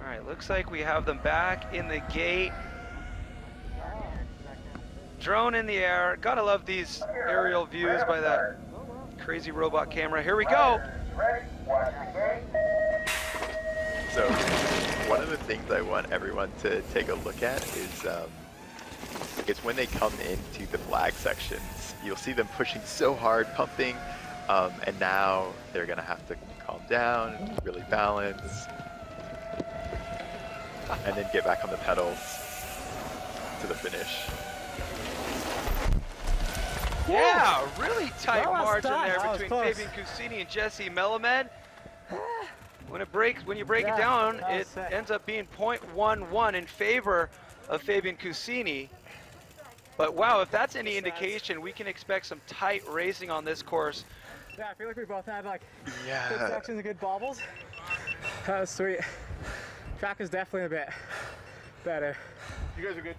right, looks like we have them back in the gate. Drone in the air. Gotta love these aerial views by that crazy robot camera. Here we go. So, one of the things I want everyone to take a look at is when they come into the flag sections. You'll see them pushing so hard, pumping, and now they're gonna have to calm down, really balance, and then get back on the pedals to the finish. Yeah, really tight Well, margin that's there tough. between That was Fabian Cusini and Jesse Melamed. When you break it down, it ends up being 0.11 in favor of Fabian Cusini. But wow, if that's any indication, we can expect some tight racing on this course. Yeah, I feel like we both had like good Yeah. sections and good bobbles. That was sweet. Track is definitely a bit better. You guys are good.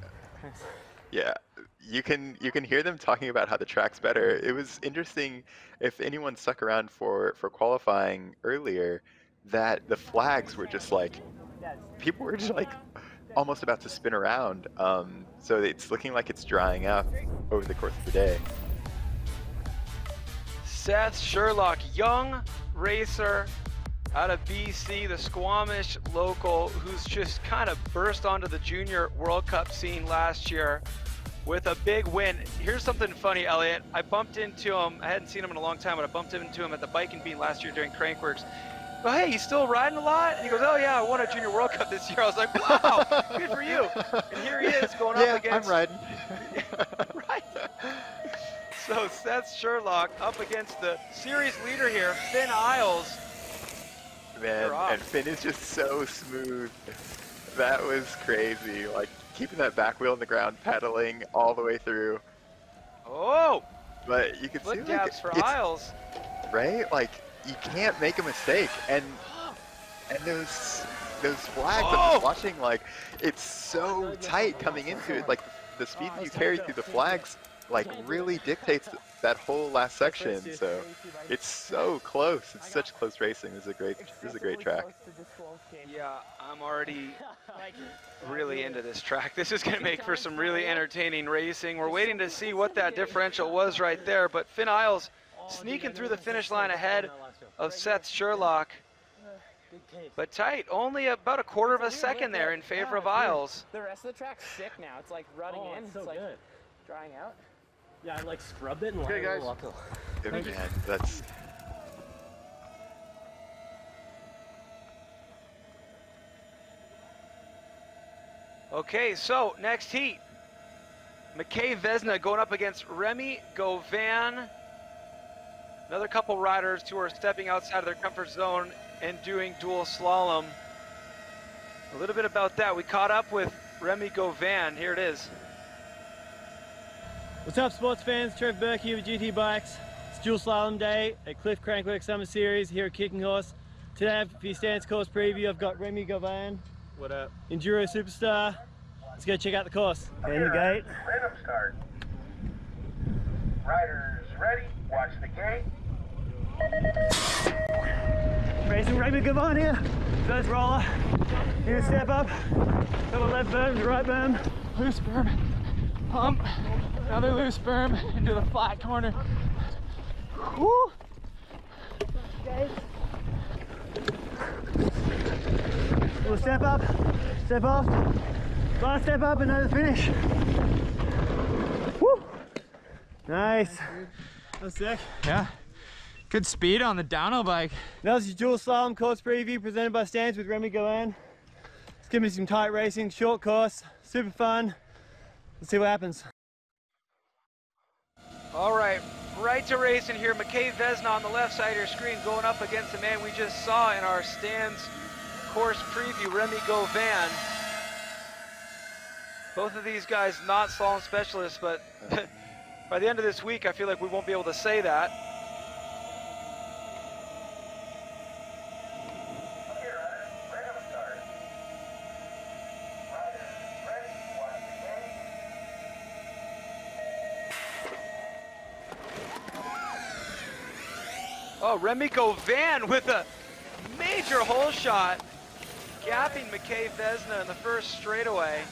Yeah, you can hear them talking about how the track's better. It was interesting, if anyone stuck around for qualifying earlier, that the flags were just like, people were just like almost about to spin around. So it's looking like it's drying up over the course of the day. Seth Sherlock, young racer out of BC, the Squamish local, who's just kind of burst onto the Junior World Cup scene last year with a big win. Here's something funny, Elliot. I bumped into him, I hadn't seen him in a long time, but I bumped into him at the Bike and Bean last year during Crankworx. Oh, hey, you still riding a lot? And he goes, oh yeah, I won a Junior World Cup this year. I was like, wow, good for you. And here he is going up against... I'm riding. Right. So Seth Sherlock up against the series leader here, Finn Isles. Man, and Finn is just so smooth. That was crazy. Like, keeping that back wheel on the ground, pedaling all the way through. Oh! But you can see, Foot gaps for Isles. Right? Like, you can't make a mistake. And those flags I'm just watching, like, it's so tight coming into it. Like, the speed that you carry through the flags, like, really dictates that whole last section. So it's so close. It's such close racing. This is a great track. Yeah, I'm already really into this track. This is going to make for some really entertaining racing. We're waiting to see what that differential was right there, but Finn Isles sneaking through the finish line ahead of Seth Sherlock. But tight, only about a quarter of a second there in favor of Isles. The rest of the track's sick now. It's like rutting in. It's so like good. drying out. Yeah, I like scrubbed it and Okay, guys. Good, man. That's... Okay, so next heat. McKay Vesna going up against Remy Govan. Another couple riders who are stepping outside of their comfort zone and doing dual slalom. A little bit about that. We caught up with Remy Govan. Here it is. What's up, sports fans? Trev Burke here with GT Bikes. It's dual slalom day at Cliff Crankworx Summer Series here at Kicking Horse. Today, for your stance course preview, I've got Remy Govan. What up? Enduro superstar. Let's go check out the course. In the gate. Rhythm start. Riders ready. Watch the gate. Racing Remy Govan here. First roller. Here, step up. Got a left berm, right berm. Loose berm. Pump. Another loose berm into the flat corner. Woo! We'll step up, step off. Last step up, another finish. Woo! Nice. That was sick. Yeah. Good speed on the downhill bike. That was your dual slalom course preview presented by Stans with Remy Govan. It's giving me some tight racing, short course, super fun. Let's see what happens. All right, right to racing here. McKay Vesna on the left side of your screen going up against the man we just saw in our stands course preview, Remy Govan. Both of these guys not slalom specialists, but by the end of this week, I feel like we won't be able to say that. Oh, Remy Govan with a major hole shot, gapping McKay Vesna in the first straightaway.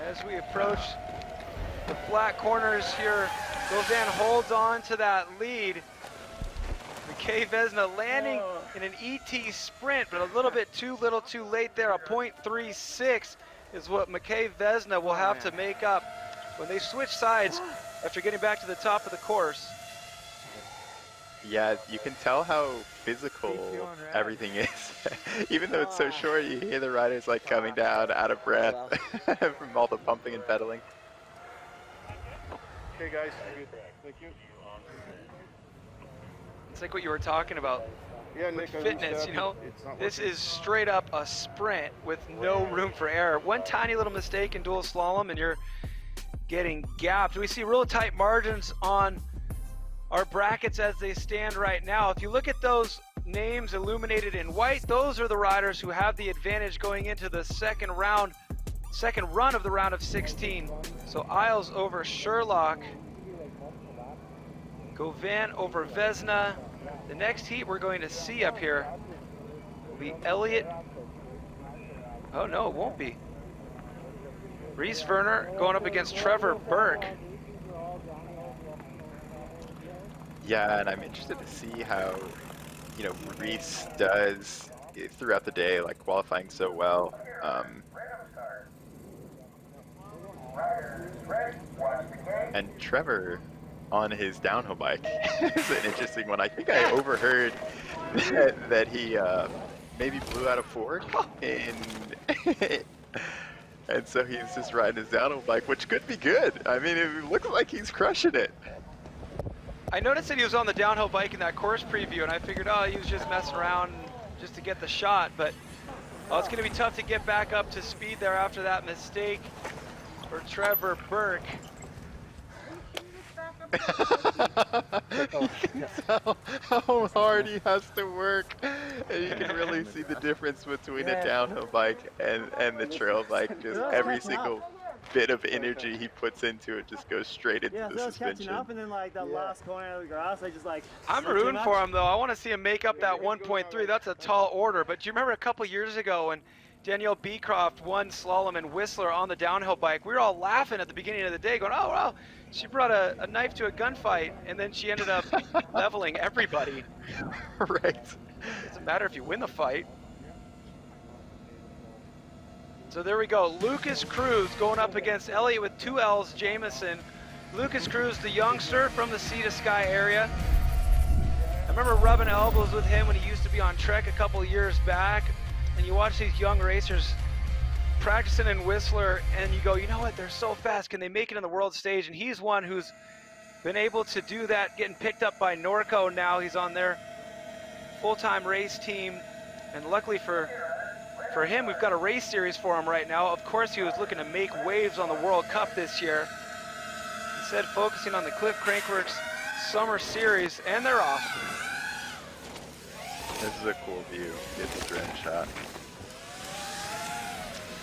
As we approach the flat corners here, Govan holds on to that lead. McKay Vesna landing in an ET sprint, but a little bit too little too late there. A .36 is what McKay Vesna will have to make up when they switch sides after getting back to the top of the course. Yeah, you can tell how physical everything is. Even though it's so short, you hear the riders like coming down out of breath from all the pumping and pedaling. Okay guys, good. Thank you. It's like what you were talking about Yeah, with Nick, fitness, you know? This is straight up a sprint with no room for error. One tiny little mistake in dual slalom and you're getting gapped. We see real tight margins on our brackets as they stand right now. If you look at those names illuminated in white, those are the riders who have the advantage going into the second run of the round of 16. So Isles over Sherlock, Govan over Vesna. The next heat we're going to see up here will be Elliot. Oh no, it won't be. Reese Werner going up against Trevor Burke. Yeah, and I'm interested to see how, you know, Reese does throughout the day, like qualifying so well. And Trevor on his downhill bike is an interesting one. I think I overheard that he maybe blew out a fork and so he's just riding his downhill bike, which could be good. I mean, it looks like he's crushing it. I noticed that he was on the downhill bike in that course preview, and I figured, oh, he was just messing around just to get the shot, but it's going to be tough to get back up to speed there after that mistake for Trevor Burke. You can tell how hard he has to work, and you can really see the difference between a downhill bike and the trail bike. Just every single bit of energy he puts into it just goes straight into the suspension. Catching up, and then like that last corner of the grass, I just like. I'm rooting for him though. I want to see him make up that 1.3. That's a tall order. But do you remember a couple years ago when Danielle Beecroft won slalom in Whistler on the downhill bike? We were all laughing at the beginning of the day, going, "Oh wow, she brought a knife to a gunfight," and then she ended up leveling everybody. Right. Doesn't matter if you win the fight. So there we go. Lucas Cruz going up against Elliot with 2 L's, Jameson. Lucas Cruz, the youngster from the Sea to Sky area. I remember rubbing elbows with him when he used to be on Trek a couple of years back. And you watch these young racers practicing in Whistler and you go, you know what, they're so fast. Can they make it on the world stage? And he's one who's been able to do that, getting picked up by Norco now. He's on their full-time race team. And luckily for him, we've got a race series for him right now. Of course, he was looking to make waves on the World Cup this year. Instead, focusing on the Cliff Crankworx Summer Series, and they're off. This is a cool view. Get the drone shot.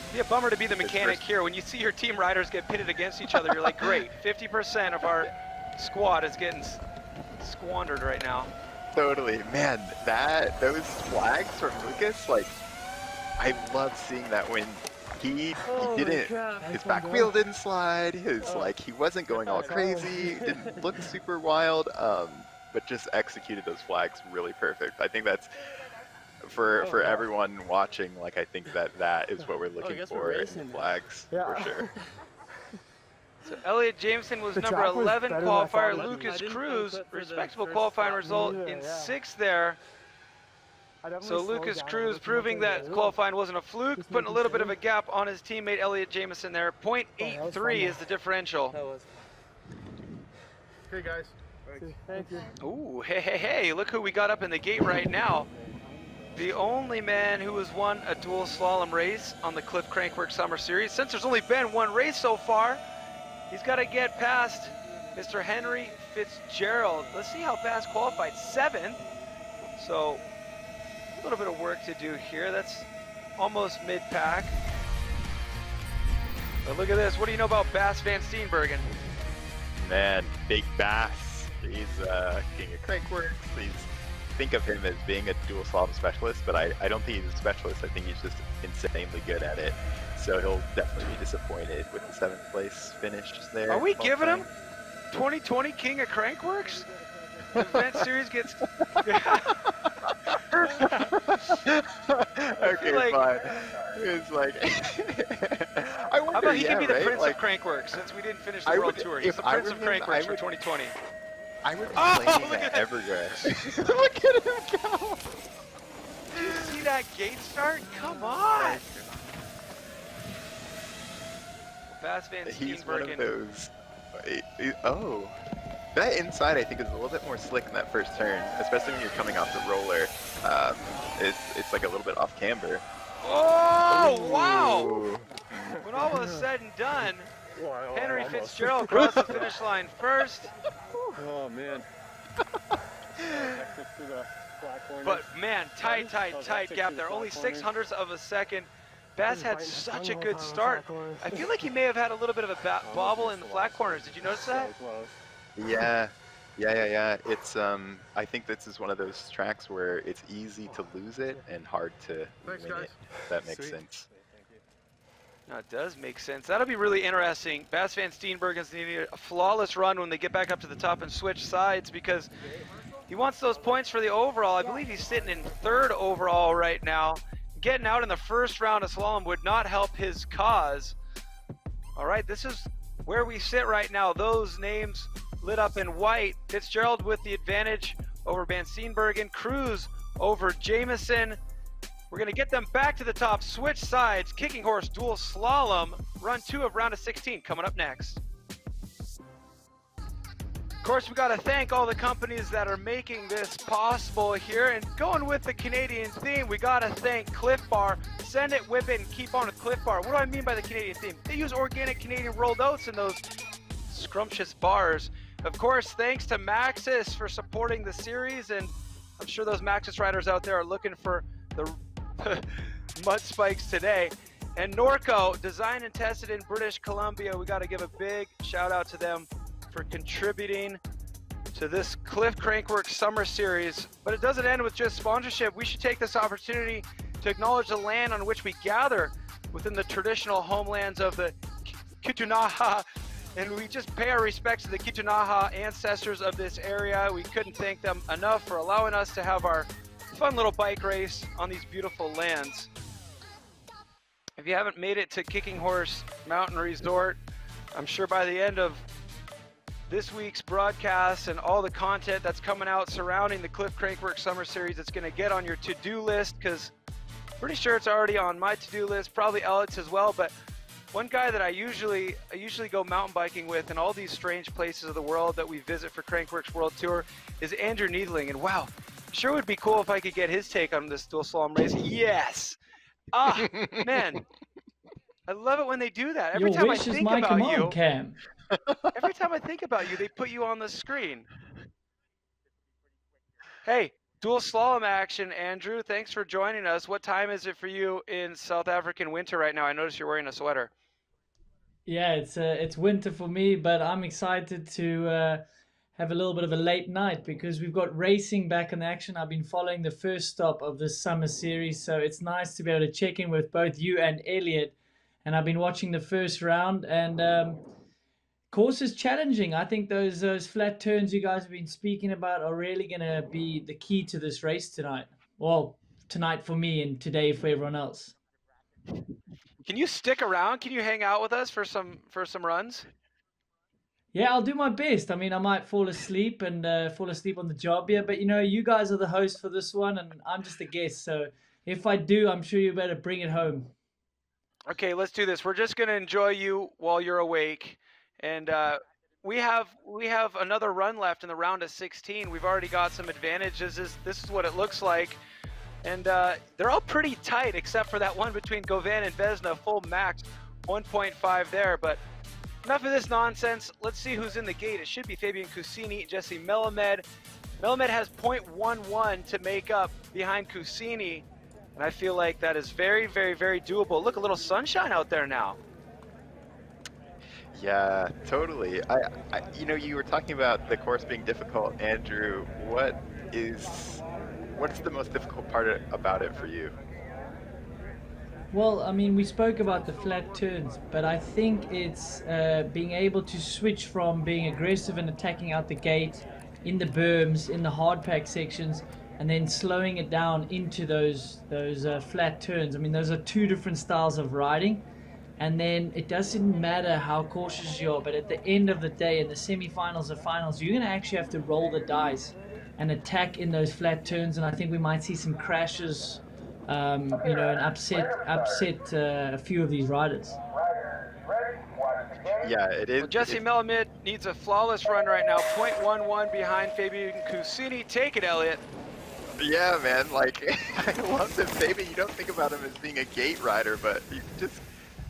It'd be a bummer to be the mechanic here. When you see your team riders get pitted against each other, you're like, great, 50% of our squad is getting squandered right now. Totally, man. Those flags from Lucas, like, I love seeing that when he didn't, his back wheel didn't slide, he wasn't going all crazy, didn't look super wild, but just executed those flags really perfect. I think that's, for everyone watching, like, I think that is what we're looking for in flags, for sure. So Elliot Jameson was number 11 qualifier. Lucas Cruz, respectable qualifying result in 6th there. So Lucas Cruz proving that qualifying wasn't a fluke, putting a little bit of a gap on his teammate Elliot Jameson there. 0.83 is the differential. Okay, guys. Thank you. Ooh, hey, look who we got up in the gate right now. The only man who has won a dual slalom race on the Cliff Crankworx Summer Series. Since there's only been one race so far, he's got to get past Mr. Henry Fitzgerald. Let's see how fast qualified. 7th. So a little bit of work to do here. That's almost mid-pack. But look at this. What do you know about Bass Van Steenbergen? Man, Big Bass. He's king of Crankworx. He's think of him as being a dual slalom specialist, but I don't think he's a specialist. I think he's just insanely good at it. So he'll definitely be disappointed with the 7th place finish there. Are we giving him 2020 King of Crankworx? The event series gets. Okay, like, fine. It's like. I wonder, how about he can be the right? Prince like, of Crankworx since we didn't finish the I World would- Tour. He's if the I Prince were of him, Crankworx I for would- 2020. I would be Oh, claiming look that at evergrass. Look at him go! Did you see that gate start? Come on! Bass Van He's one of Steenbergen. those. Oh. That inside, I think, is a little bit more slick in that first turn, especially when you're coming off the roller. It's like a little bit off camber. Oh, wow! Ooh. When all was said and done, Well, Henry almost. Fitzgerald crossed the finish line first. Oh man. Next to the black corner. But man, tight That's gap to there. the Only black corner. 600ths of a second. Bass had Right in such the a good black start. corner. I feel like he may have had a little bit of a bobble in the flat corners. Did you notice that? So close. Yeah. It's I think this is one of those tracks where it's easy to lose it and hard to Thanks, win guys. it. If that makes Sweet. sense. No, it does make sense. That'll be really interesting. Bass Van Steenbergen's needing a flawless run when they get back up to the top and switch sides because he wants those points for the overall. I believe he's sitting in 3rd overall right now. Getting out in the first round of slalom would not help his cause. All right, this is where we sit right now. Those names lit up in white. Fitzgerald with the advantage over Van Steenbergen. Cruz over Jameson. We're going to get them back to the top, switch sides, kicking horse dual slalom, run 2 of round of 16 coming up next. Of course, we got to thank all the companies that are making this possible here. And going with the Canadian theme, we got to thank Cliff Bar. Send it, whip it, and keep on with Cliff Bar. What do I mean by the Canadian theme? They use organic Canadian rolled oats in those scrumptious bars. Of course, thanks to Maxxis for supporting the series. And I'm sure those Maxxis riders out there are looking for the mud spikes today. And Norco, designed and tested in British Columbia. We got to give a big shout out to them for contributing to this Cliff Crankworx Summer Series. But it doesn't end with just sponsorship. We should take this opportunity to acknowledge the land on which we gather within the traditional homelands of the Kitunaha. And we just pay our respects to the Kitunaha ancestors of this area. We couldn't thank them enough for allowing us to have our fun little bike race on these beautiful lands. If you haven't made it to Kicking Horse Mountain Resort, I'm sure by the end of this week's broadcast and all the content that's coming out surrounding the Cliff Crankworx Summer Series, it's going to get on your to-do list, because pretty sure it's already on my to-do list, probably Elliot's as well. But one guy that I usually go mountain biking with in all these strange places of the world that we visit for Crankworx World Tour is Andrew Needling. And wow, sure would be cool if I could get his take on this dual slalom race. Yes! Ah, man. I love it when they do that. Every time I think about you, Cam. every time I think about you, they put you on the screen. Hey, dual slalom action, Andrew. Thanks for joining us. What time is it for you in South African winter right now? I notice you're wearing a sweater. Yeah, it's winter for me, but I'm excited to have a little bit of a late night because we've got racing back in action. I've been following the first stop of this summer series, so it's nice to be able to check in with both you and Elliot. And I've been watching the first round, and course is challenging. I think those flat turns you guys have been speaking about are really going to be the key to this race tonight. Well, tonight for me and today for everyone else. Can you stick around? Can you hang out with us for some runs? Yeah, I'll do my best. I mean, I might fall asleep and fall asleep on the job here, but you know, you guys are the host for this one, and I'm just a guest. So if I do, I'm sure you better bring it home. Okay, let's do this. We're just going to enjoy you while you're awake. And we have another run left in the round of 16. We've already got some advantages. This is what it looks like. And they're all pretty tight, except for that one between Govan and Vesna, full max, 1.5 there. But enough of this nonsense. Let's see who's in the gate. It should be Fabian Cusini, Jesse Melamed. Melamed has 0.11 to make up behind Cusini. And I feel like that is very, very, very doable. Look, a little sunshine out there now. Yeah, totally. You know, you were talking about the course being difficult, Andrew. What is what's the most difficult part about it for you? Well, I mean, we spoke about the flat turns, but I think it's being able to switch from being aggressive and attacking out the gate in the berms, in the hard pack sections, and then slowing it down into those flat turns. I mean, those are two different styles of riding. And then it doesn't matter how cautious you are, but at the end of the day, in the semi-finals or finals, you're going to actually have to roll the dice and attack in those flat turns. And I think we might see some crashes, you know, and upset a few of these riders. Yeah, it is. Well, Jesse Melamed needs a flawless run right now. 0.11 behind Fabian Cusini. Take it, Elliot. Yeah, man. Like, I love him. Fabian, you don't think about him as being a gate rider, but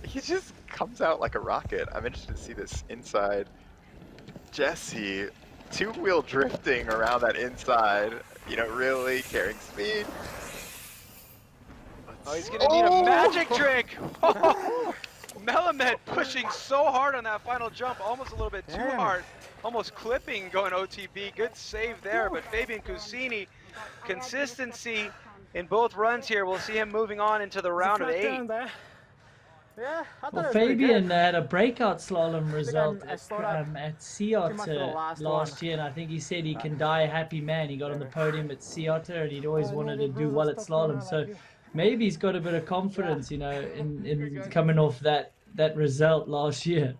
he just comes out like a rocket. I'm interested to see this inside. Jesse, two-wheel drifting around that inside, you know, really carrying speed. Oh, he's gonna need a magic trick. Melamed pushing so hard on that final jump, almost a little bit too hard, almost clipping going OTB. Good save there, but Fabian Cusini, consistency in both runs here. We'll see him moving on into the round of 8. Yeah, I thought Well, it was pretty Fabian good. had a breakout slalom result I slowed up at too much for the Seattle last last year, and I think he said he can die a happy man. He got on the podium at Seattle, and he'd always wanted to do well at slalom. So maybe he's got a bit of confidence, you know, in coming off that result last year.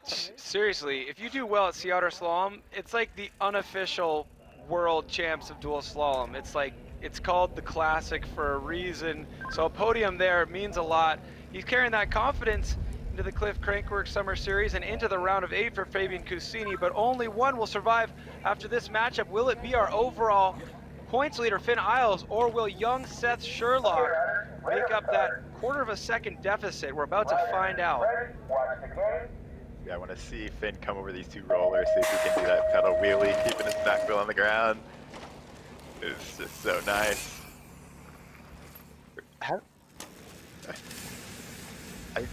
Seriously, if you do well at Seattle Slalom, it's like the unofficial world champs of dual slalom. It's like, it's called the classic for a reason. So a podium there means a lot. He's carrying that confidence into the Cliff Crankworx Summer Series and into the round of 8 for Fabian Cusini, but only one will survive after this matchup. Will it be our overall points leader, Finn Isles, or will young Seth Sherlock make up that quarter of a second deficit? We're about to find out. Yeah, I want to see Finn come over these two rollers, see if he can do that pedal wheelie, keeping his back wheel on the ground. It's just so nice.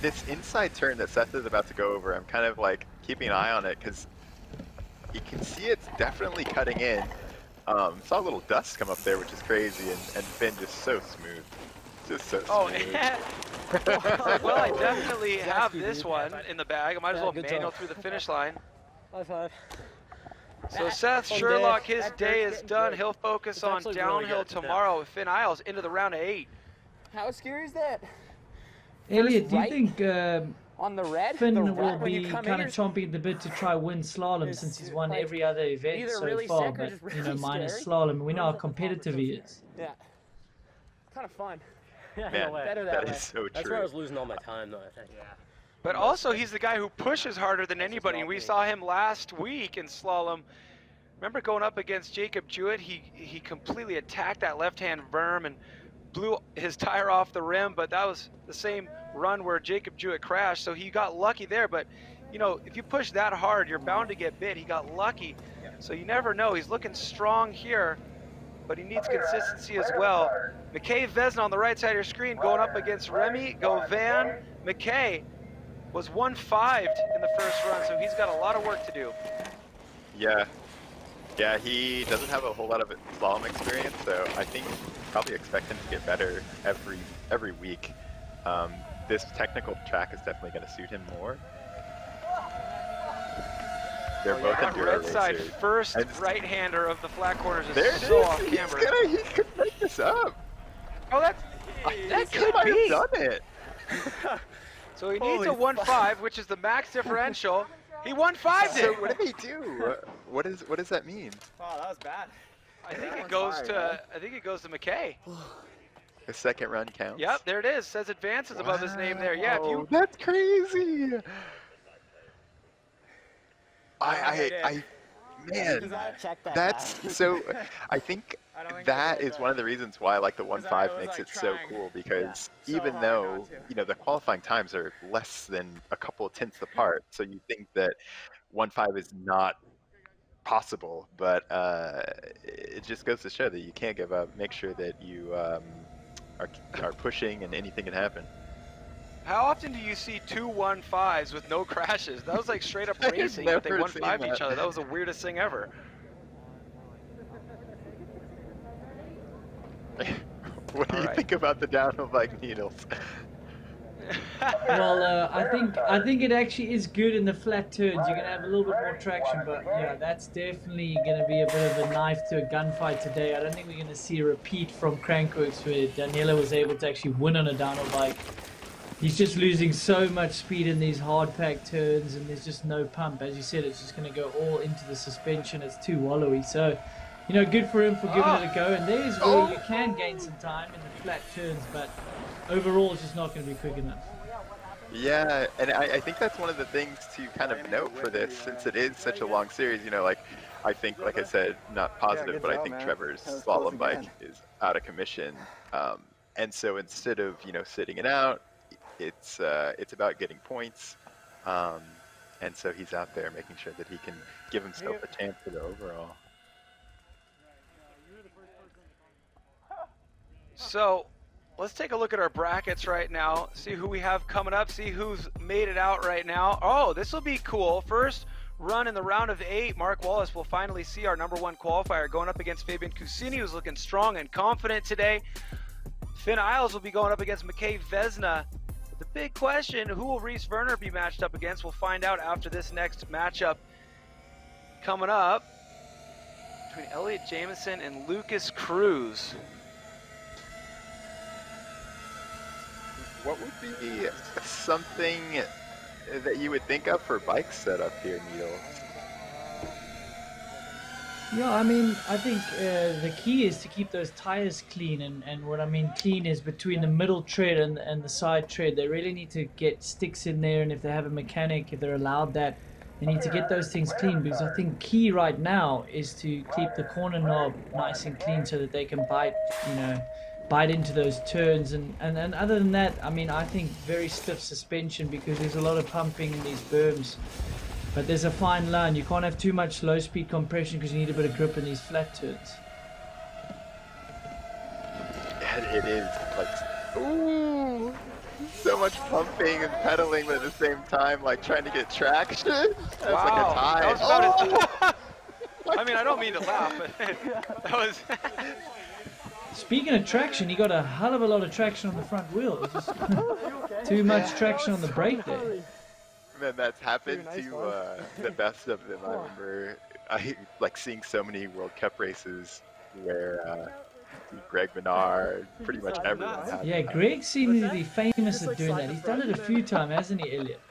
This inside turn that Seth is about to go over, I'm kind of like keeping an eye on it because you can see it's definitely cutting in. Saw a little dust come up there, which is crazy, and Finn just so smooth. Just so smooth. Oh, yeah. Well, I definitely have this one in the bag. I might as well manual through the finish line. High five. So Seth Sherlock, his day is done. He'll focus on downhill tomorrow with Finn Isles into the round of 8. How scary is that? Elliot, do you right think On the red, Finn the will red when you be come kind in, of chomping at the bit to try win slalom since he's won like, every other event either so really far, sick or but just you know, really minus scary. slalom, we know how competitive he is. yeah, kind of fun. Yeah, Man, better that way. is so true. That's where I was losing all my time, though, I think. Yeah. But also, he's the guy who pushes harder than anybody. And we saw him last week in slalom. Remember going up against Jacob Jewett? He completely attacked that left-hand berm and blew his tire off the rim, but that was the same run where Jacob Jewett crashed, so he got lucky there. But, you know, if you push that hard, you're bound to get bit. He got lucky, so you never know. He's looking strong here, but he needs consistency as well. McKay Vesna on the right side of your screen going up against Remy Gauvin. McKay was 1-5'd in the first run, so he's got a lot of work to do. Yeah. Yeah, he doesn't have a whole lot of slalom experience, so I think probably expect him to get better every week. This technical track is definitely going to suit him more. They're both That enduro red side racers. first right-hander of the flat corners is There it so is. off He's camera. he could break this up. Oh, that He might could have be. done it. So he needs a 1-5, which is the max differential. He 1-5'd So it. what did he do? What does that mean? Oh, that was bad. I think it goes to McKay. A second run counts? Yep, there it is. Says advances above his name there. Yeah, if you That's crazy. Man, that's so. I think that is one of the reasons why like the 1.5 makes it so cool, because even though the qualifying times are less than a couple of tenths apart, so you think that 1.5 is not possible, but it just goes to show that you can't give up. Make sure that you are pushing, and anything can happen. How often do you see 2 1.5s with no crashes? That was like straight up I've racing, but they never 1.5 seen each that. other. That was the weirdest thing ever. think about the downhill bike needles? Well, I think it actually is good in the flat turns. You're gonna have a little bit more traction, but yeah, that's definitely gonna be a bit of a knife to a gunfight today. I don't think we're gonna see a repeat from Crankworx where Daniela was able to actually win on a downhill bike. He's just losing so much speed in these hard packed turns, and there's just no pump. As you said, it's just gonna go all into the suspension. It's too wallowy. So, you know, good for him for giving it a go. And there's where you can gain some time in the flat turns, but overall it's just not going to be quick enough. Yeah, and I think that's one of the things to kind of note for this, since it is such a long series. You know, like, I think, like I said, not positive, but I think Trevor's slalom bike is out of commission. And so instead of, you know, sitting it out, it's about getting points. And so he's out there making sure that he can give himself a chance for the overall. So let's take a look at our brackets right now, see who we have coming up, see who's made it out right now. Oh, this will be cool. First run in the round of 8, Mark Wallace will finally see our #1 qualifier going up against Fabian Cusini, who's looking strong and confident today. Finn Isles will be going up against McKay Vesna. The big question, who will Reese Werner be matched up against? We'll find out after this next matchup coming up between Elliot Jameson and Lucas Cruz. What would be something that you would think of for bike setup here, Neil? Yeah, I mean, I think the key is to keep those tires clean, and what I mean clean is between the middle tread and the side tread. They really need to get sticks in there, and if they have a mechanic, if they're allowed that, they need to get those things clean, because I think key right now is to keep the corner knob nice and clean so that they can bite, you know, bite into those turns, and other than that, I mean, I think very stiff suspension, because there's a lot of pumping in these berms. But there's a fine line. You can't have too much low speed compression because you need a bit of grip in these flat turns. And it is like, ooh, so much pumping and pedaling, but at the same time, like trying to get traction. That's wow, like a tie. That was about I mean, I don't mean to laugh, but that was. Speaking of traction, he got a hell of a lot of traction on the front wheel. It was just too much traction on the brake there. Man, that's happened to the best of them. I remember like seeing so many World Cup races where Greg Menard, pretty much everyone had. Yeah, Greg seems to be famous at doing that. He's done it a few times, hasn't he, Elliot?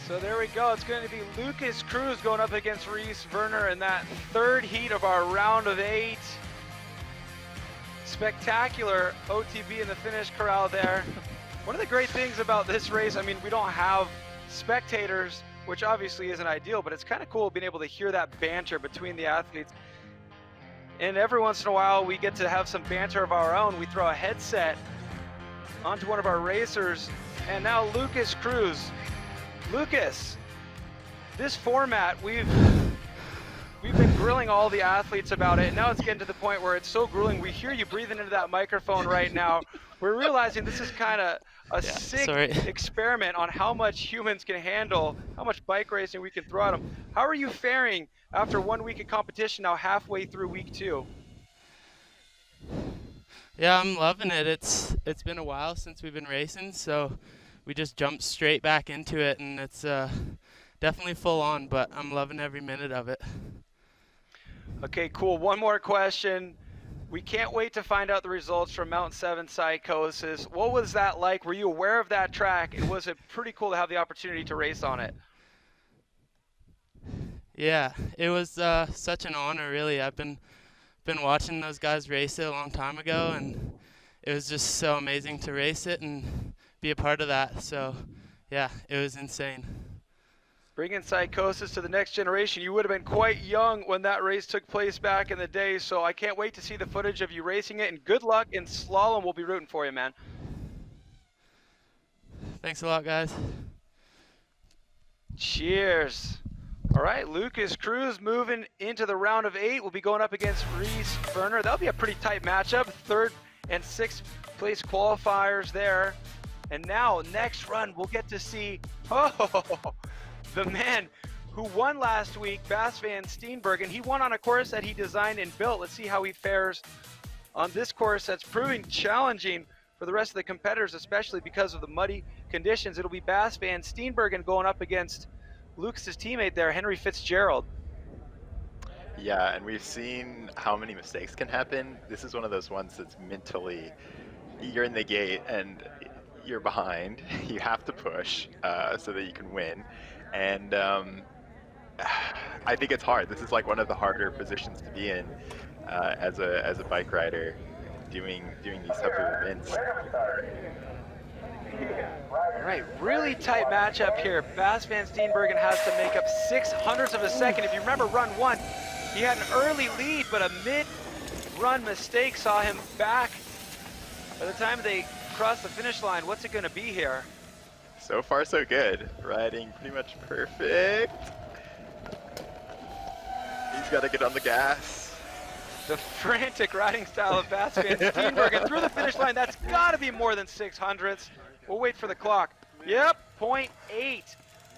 So there we go. It's going to be Lucas Cruz going up against Reese Werner in that third heat of our round of 8. Spectacular OTB in the finish corral there. One of the great things about this race, I mean, we don't have spectators, which obviously isn't ideal, but it's kind of cool being able to hear that banter between the athletes. And every once in a while, we get to have some banter of our own. We throw a headset onto one of our racers, and now Lucas Cruz. Lucas, this format, we've been grilling all the athletes about it, and now it's getting to the point where it's so grueling. We hear you breathing into that microphone right now. We're realizing this is kind of a sick experiment on how much humans can handle, how much bike racing we can throw at them. How are you faring after 1 week of competition, now halfway through week 2? Yeah, I'm loving it. It's been a while since we've been racing, so we just jumped straight back into it, and it's definitely full on, but I'm loving every minute of it. Okay, cool. One more question. We can't wait to find out the results from Mount 7 Psychosis. What was that like? Were you aware of that track, and was it pretty cool to have the opportunity to race on it? Yeah, it was such an honor, really. I've been watching those guys race it a long time ago, and it was just so amazing to race it and be a part of that. So yeah, it was insane. Bringing Psychosis to the next generation. You would have been quite young when that race took place back in the day, so I can't wait to see the footage of you racing it, and good luck in Slalom. We'll be rooting for you, man. Thanks a lot, guys. Cheers. All right, Lucas Cruz moving into the round of 8. We'll be going up against Reese Werner. That'll be a pretty tight matchup. 3rd and 6th place qualifiers there. And now, next run, we'll get to see, the man who won last week, Bas van Steenbergen. He won on a course that he designed and built. Let's see how he fares on this course that's proving challenging for the rest of the competitors, especially because of the muddy conditions. It'll be Bas van Steenbergen going up against Lucas's teammate there, Henry Fitzgerald. Yeah, and we've seen how many mistakes can happen. This is one of those ones that's mentally, you're in the gate and you're behind. You have to push so that you can win. And I think it's hard. This is like one of the harder positions to be in as a bike rider, doing these type of events. All right, really tight matchup here. Bas van Steenbergen has to make up 600ths of a second. If you remember run 1, he had an early lead, but a mid-run mistake saw him back. By the time they cross the finish line, what's it going to be here? So far, so good. Riding pretty much perfect. He's got to get on the gas. The frantic riding style of Bas van Steenbergen through the finish line. That's got to be more than 600ths. We'll wait for the clock. Yep, 0.8.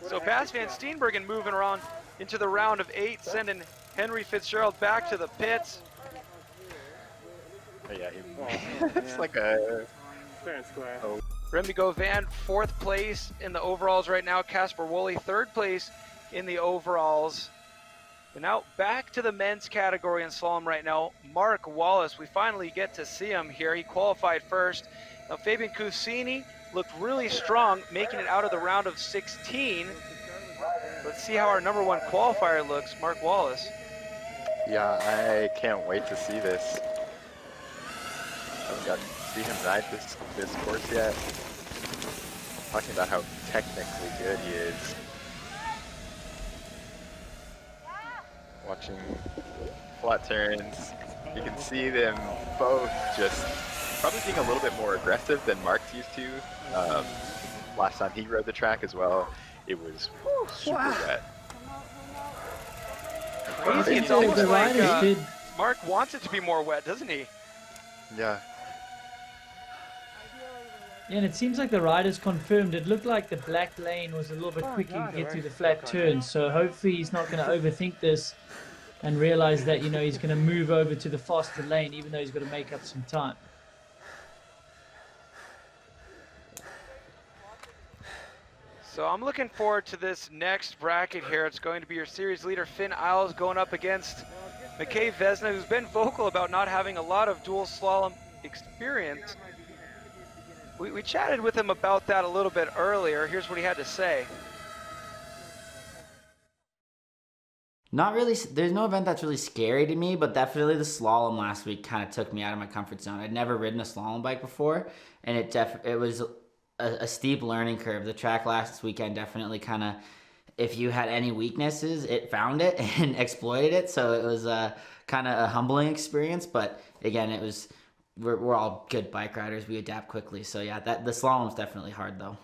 So Bas van Steenbergen moving around into the round of 8, sending Henry Fitzgerald back to the pits. Oh, yeah, it's like a Fair and square. Remy Govan, 4th place in the overalls right now. Casper Woolley, 3rd place in the overalls. But now back to the men's category in slalom right now. Mark Wallace, we finally get to see him here. He qualified first. Now Fabian Cusini looked really strong, making it out of the round of 16. Let's see how our number 1 qualifier looks, Mark Wallace. Yeah, I can't wait to see this. I haven't gotten to see him ride this course yet. Talking about how technically good he is. Watching flat turns, you can see them both just probably being a little bit more aggressive than Mark's used to. Last time he rode the track as well, it was super wet. Crazy. It's almost like Mark wants it to be more wet, doesn't he? Yeah. Yeah, and it seems like the riders confirmed. It looked like the black lane was a little bit quicker to get through the flat turns. So hopefully he's not going to overthink this and realize that, you know, he's going to move over to the faster lane, even though he's got to make up some time. So I'm looking forward to this next bracket here. It's going to be your series leader, Finn Isles, going up against McKay Vesna, who's been vocal about not having a lot of dual slalom experience. We chatted with him about that a little bit earlier. Here's what he had to say. Not really, there's no event that's really scary to me, but definitely the slalom last week kind of took me out of my comfort zone. I'd never ridden a slalom bike before, and it was a steep learning curve. The track last weekend definitely kind of, if you had any weaknesses, it found it and exploited it, so it was kind of a humbling experience, but again, it was, we're all good bike riders, we adapt quickly, so yeah, the slalom's definitely hard though.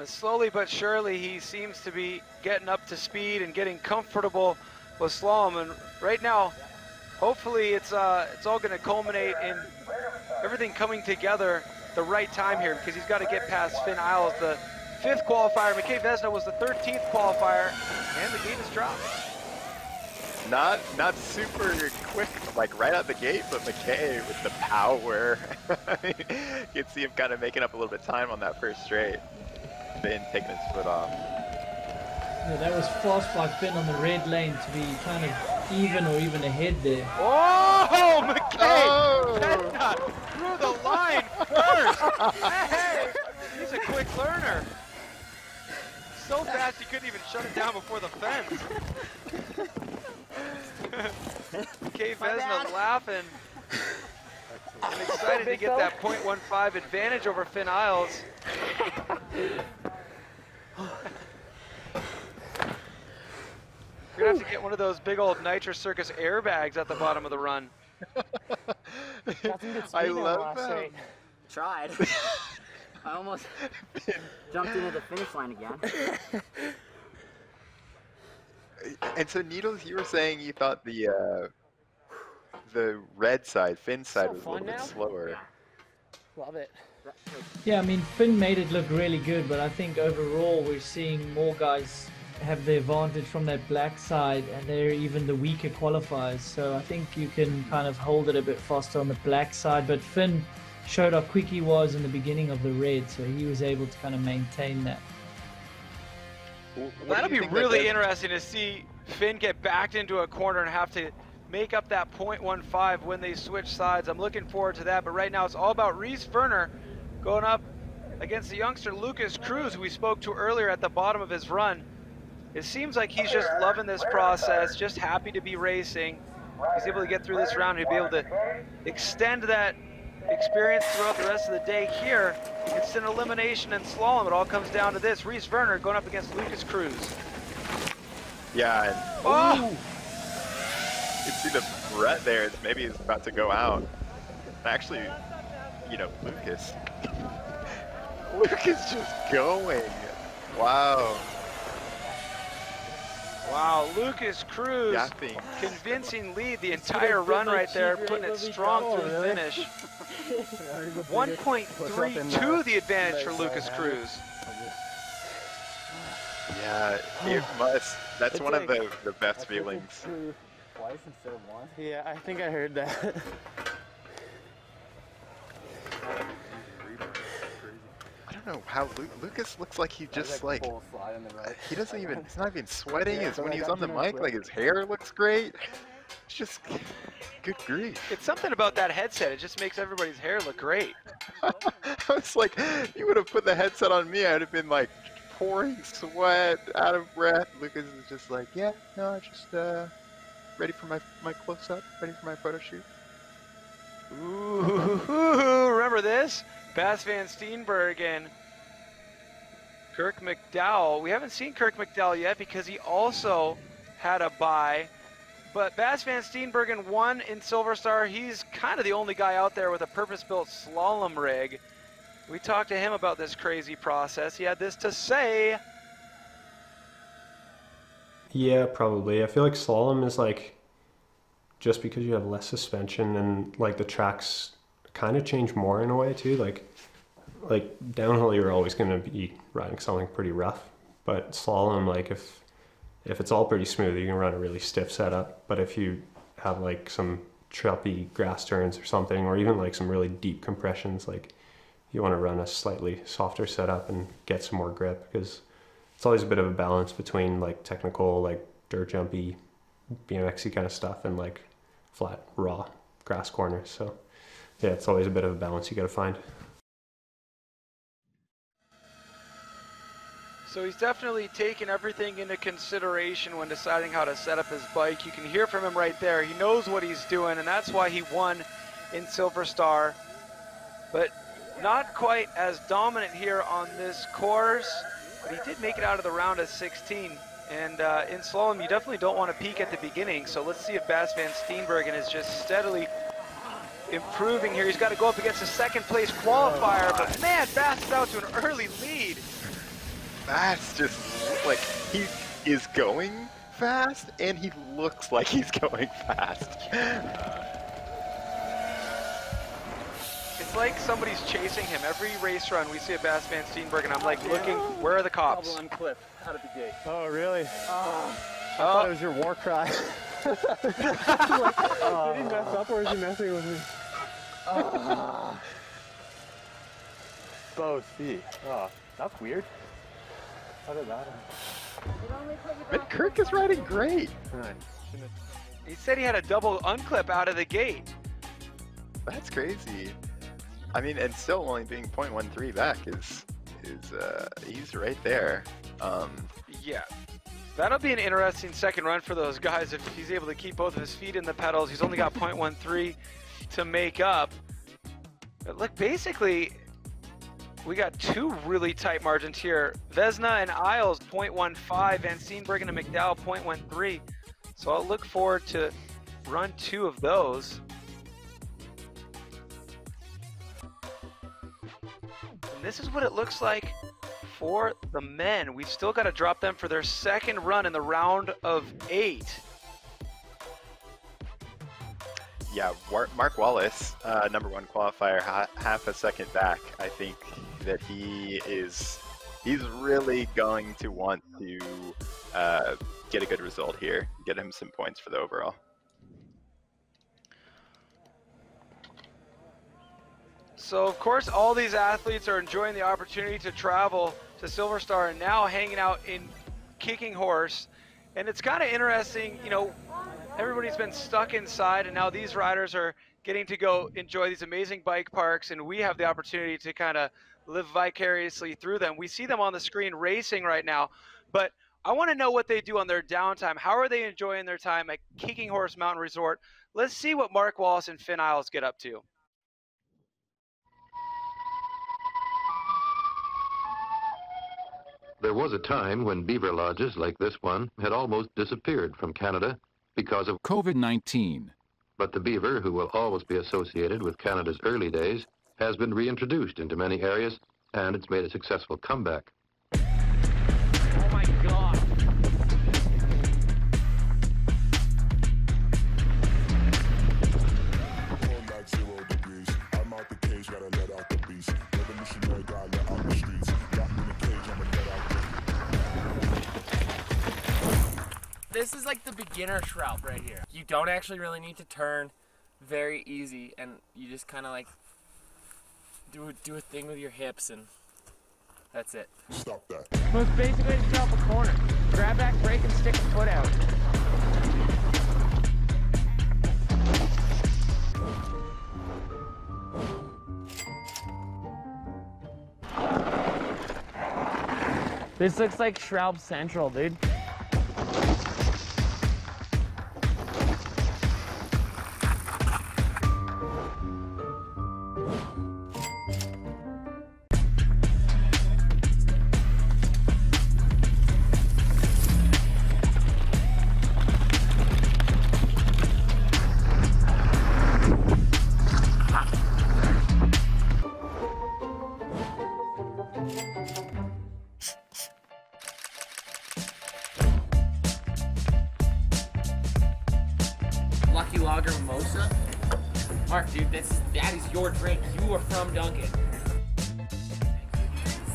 Slowly but surely, he seems to be getting up to speed and getting comfortable with slalom. And right now, hopefully, it's all going to culminate in everything coming together the right time here, because he's got to get past Finn Isles, the 5th qualifier. McKay Vesna was the 13th qualifier, and the gate is dropped. Not super quick, like right out the gate, but McKay with the power. You can see him kind of making up a little bit of time on that first straight. Finn taking his foot off. Yeah, that was fast by Finn on the red lane to be kind of even or even ahead there. Oh, McKay! Vesna through the line first! Hey, he's a quick learner. So fast he couldn't even shut it down before the fence. McKay Vesna laughing. I'm excited to get that 0.15 advantage over Finn Isles. We're gonna have to get one of those big old Nitro Circus airbags at the bottom of the run. I love that. Tried. I almost jumped into the finish line again. And so, Needles, you were saying you thought the red side, Finn side, was a little bit slower. Love it. Yeah, I mean, Finn made it look really good, but I think overall we're seeing more guys have the advantage from that black side, and they're even the weaker qualifiers. So I think you can kind of hold it a bit faster on the black side, but Finn showed how quick he was in the beginning of the red, so he was able to kind of maintain that. That'll be really interesting to see Finn get backed into a corner and have to make up that 0.15 when they switch sides. I'm looking forward to that, but right now it's all about Reese Werner going up against the youngster Lucas Cruz, who we spoke to earlier at the bottom of his run. It seems like he's just loving this process, just happy to be racing. He's able to get through this round. He'll be able to extend that experience throughout the rest of the day here. It's an elimination in slalom. It all comes down to this. Reese Werner going up against Lucas Cruz. Yeah. And, oh! You can see the threat there. Maybe he's about to go out. Actually, you know, Lucas just going. Wow. Wow, Lucas Cruz, convincing lead the entire run right there, putting it strong through the finish. 1.32 the advantage for Lucas Cruz. Yeah, it must. That's one of the best feelings. Twice instead of once? Yeah, I think I heard that. I don't know how Lucas looks like he just like he doesn't even, he's not even sweating. When he's on the mic, like his hair looks great. It's just good grief. It's something about that headset. It just makes everybody's hair look great. I was like, you would have put the headset on me, I'd have been like pouring sweat, out of breath. Lucas is just like, yeah, no, just ready for my close-up, ready for my photo shoot. Ooh, remember this? Bas van Steenbergen, Kirk McDowell. We haven't seen Kirk McDowell yet because he also had a bye. But Bas van Steenbergen won in Silver Star. He's kind of the only guy out there with a purpose-built slalom rig. We talked to him about this crazy process. He had this to say. Yeah, probably. I feel like slalom is like, just because you have less suspension and like the tracks kind of change more in a way too. Like downhill, you're always going to be riding something pretty rough, but slalom, like if it's all pretty smooth, you can run a really stiff setup. But if you have like some choppy grass turns or something, or even like some really deep compressions, like you want to run a slightly softer setup and get some more grip, because it's always a bit of a balance between like technical, like dirt jumpy, BMXy kind of stuff and like flat, raw grass corners. So yeah, it's always a bit of a balance you got to find. So he's definitely taken everything into consideration when deciding how to set up his bike. You can hear from him right there. He knows what he's doing, and that's why he won in Silver Star. But not quite as dominant here on this course, but he did make it out of the round at 16. And in slalom, you definitely don't want to peak at the beginning. So let's see if Bas van Steenbergen is just steadily improving here. He's got to go up against a second place qualifier, but man, Bas is out to an early lead. Bas just, like, he is going fast, and he looks like he's going fast. It's like somebody's chasing him. Every race run, we see a Bas van Steenbergen. I'm like looking, where are the cops? Double unclip out of the gate. Oh, really? Oh. I thought it was your war cry. Did he mess up, or is he messing with me? Both feet. Oh, that's weird. How did that happen? But Kirk is riding great. He said he had a double unclip out of the gate. That's crazy. I mean, and still only being 0.13 back is he's right there. Yeah, that'll be an interesting second run for those guys if he's able to keep both of his feet in the pedals. He's only got 0.13 to make up. But look, basically, we got two really tight margins here. Vesna and Isles 0.15, Van Steenbergen and McDowell 0.13. So I'll look forward to run two of those. And this is what it looks like for the men. We've still got to drop them for their second run in the round of 8. yeah, Mark Wallace, #1 qualifier, half a second back. I think that he's really going to want to get a good result here, get him some points for the overall. So of course all these athletes are enjoying the opportunity to travel to Silver Star and now hanging out in Kicking Horse. And it's kind of interesting, you know, everybody's been stuck inside and now these riders are getting to go enjoy these amazing bike parks, and we have the opportunity to kind of live vicariously through them. We see them on the screen racing right now, but I want to know what they do on their downtime. How are they enjoying their time at Kicking Horse Mountain Resort? Let's see what Mark Wallace and Finn Isles get up to. There was a time when beaver lodges like this one had almost disappeared from Canada because of COVID-19. But the beaver, who will always be associated with Canada's early days, has been reintroduced into many areas, and it's made a successful comeback. Oh my God. This is like the beginner shroud right here. You don't actually really need to turn, very easy, and you just kind of like do a thing with your hips, and that's it. Stop that. Well, it's basically just off a corner. Grab back, brake, and stick a foot out. This looks like Shroud Central, dude. Lucky Lager Mimosa? Mark, dude, that is your drink. You are from Duncan.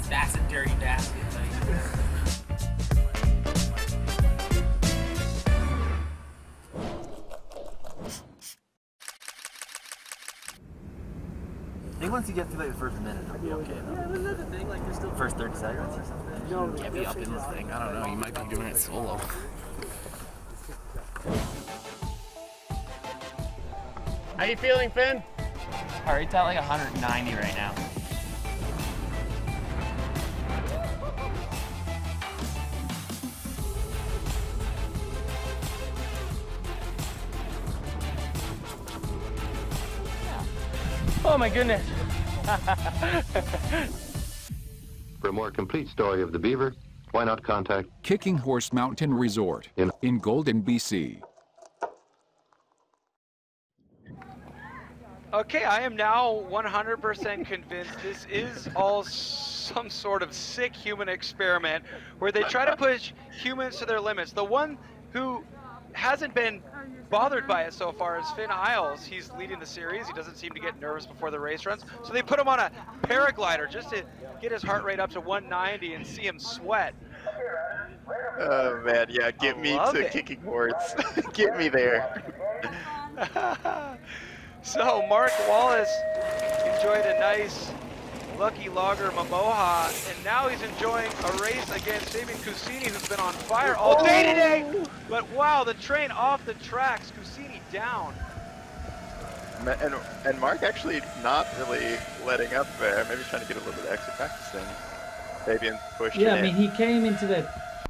That's a dirty basket, buddy. I think once you get through like the first minute, it'll be okay. Yeah, isn't that the thing? Like, there's still First 30 seconds or something. You can't be up in this thing. I don't know. You might be doing it solo. How you feeling, Finn? Alright, it's at like 190 right now. Oh my goodness. For a more complete story of the beaver, why not contact Kicking Horse Mountain Resort in Golden, BC. Okay, I am now 100% convinced this is all some sort of sick human experiment where they try to push humans to their limits. The one who hasn't been bothered by it so far is Finn Isles. He's leading the series. He doesn't seem to get nervous before the race runs. So they put him on a paraglider just to get his heart rate up to 190 and see him sweat. Oh man, yeah, get me to Kicking Horse. Get me there. So Mark Wallace enjoyed a nice Lucky Lager Mimosa, and now he's enjoying a race against Fabian Cusini, who's been on fire all day today. But wow, the train off the tracks, Cusini down. And Mark actually not really letting up there, maybe trying to get a little bit of extra practice in. Fabian pushed Yeah, it I mean, in. he came into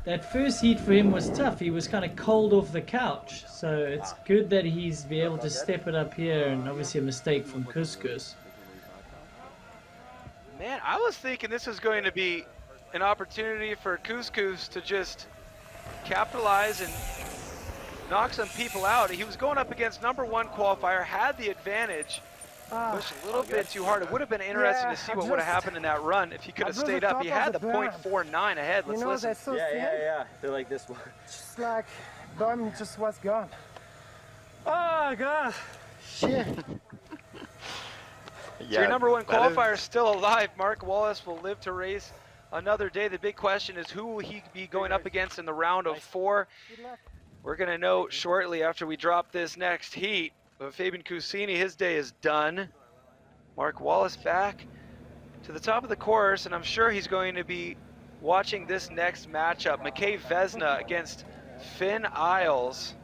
that first heat for him was tough. He was kind of cold off the couch, so it's good that he's be able to step it up here, and obviously a mistake from Couscous. Man, I was thinking this was going to be an opportunity for Couscous to just capitalize and knock some people out. He was going up against #1 qualifier, had the advantage, pushed a little bit too hard. It would have been interesting to see what would have happened in that run if he could have stayed up. He had the .49 ahead. Let's listen. So yeah. They're like this one. Just like, Bum just was gone. Oh God, Shit. So your number one qualifier is still alive. Mark Wallace will live to race another day. The big question is who will he be going up against in the round of 4? We're going to know shortly after we drop this next heat. But Fabian Cusini, his day is done. Mark Wallace back to the top of the course, and I'm sure he's going to be watching this next matchup. McKay Vesna against Finn Isles.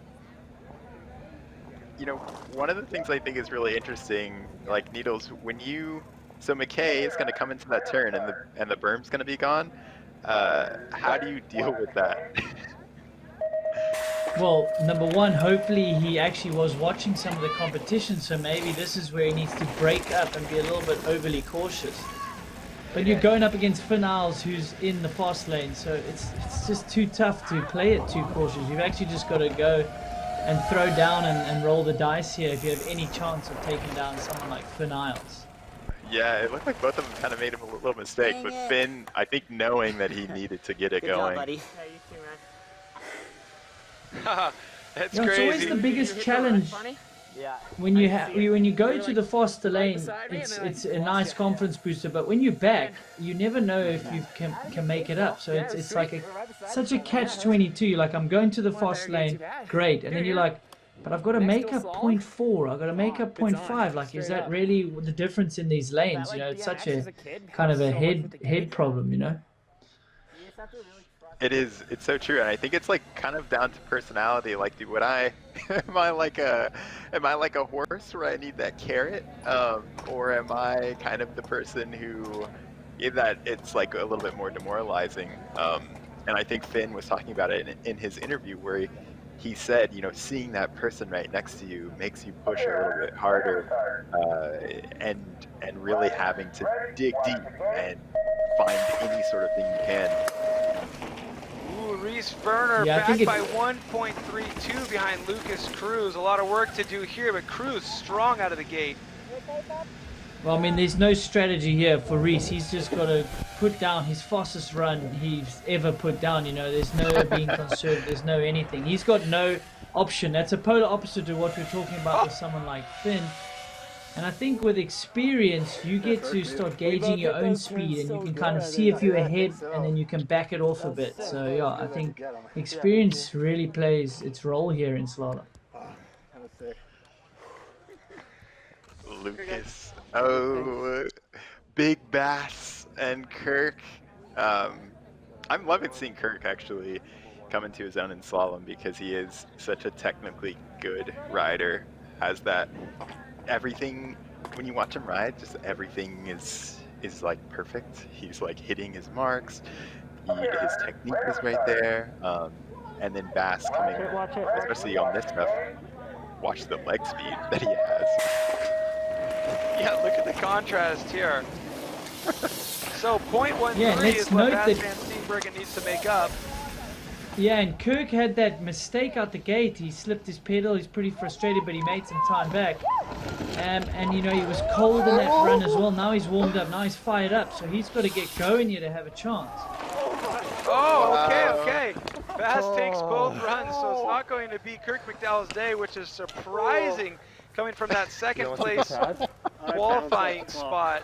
You know, one of the things I think is really interesting, like Needles, when you, so McKay is going to come into that turn and the berm's going to be gone. How do you deal with that? Well, number one, hopefully he actually was watching some of the competition, so maybe this is where he needs to break up and be a little bit overly cautious. But you're going up against Finn Isles, who's in the fast lane, so it's just too tough to play it too cautious. You've actually just got to go and throw down and roll the dice here if you have any chance of taking down someone like Finn Isles. Yeah, it looked like both of them kind of made a little mistake, but Finn, I think knowing that he needed to get it going. Job, buddy. That's It's crazy. always the biggest challenge. Yeah. When you go to the faster lane, it's a nice confidence booster, but when you're back, you never know if you can make it up. So it's like such a catch-22. You're like, I'm going to the fast lane, great, and then you're like, but I've got to make up 0.4. I've got to make up 0.5. Like, is that really the difference in these lanes? You know, it's such a kind of a head problem. You know. It is. It's so true, and I think it's like kind of down to personality. Like, would I? am I like a horse where I need that carrot, or am I kind of the person who, that it's like a little bit more demoralizing? And I think Finn was talking about it in his interview where he said, you know, seeing that person right next to you makes you push a little bit harder, and really having to dig deep and find any sort of thing you can. Reese Verner back by 1.32 behind Lucas Cruz. A lot of work to do here, but Cruz strong out of the gate. Well, I mean, there's no strategy here for Reese. He's just got to put down his fastest run he's ever put down. You know, there's no being conservative. There's no anything. He's got no option. That's a polar opposite to what we're talking about with someone like Finn. And I think with experience, you get to start gauging your own speed, and you can kind of see if you're ahead, and then you can back it off a bit. So yeah, I think experience really plays its role here in slalom. Lucas, Big Bass and Kirk. I'm loving seeing Kirk actually come into his own in slalom because he is such a technically good rider. Has that. Everything, when you watch him ride, just everything is like perfect. He's like hitting his marks. His technique is right there. And then Bass coming, especially on this stuff, watch the leg speed that he has. Yeah, look at the contrast here. So 0.13 is what Bass Van Steenbergen needs to make up. Yeah, and Kirk had that mistake out the gate. He slipped his pedal. He's pretty frustrated, but he made some time back. And you know, he was cold in that run as well. Now he's warmed up. Now he's fired up. So he's got to get going here to have a chance. Oh, okay. Bass takes both runs, so it's not going to be Kirk McDowell's day, which is surprising coming from that second place qualifying spot.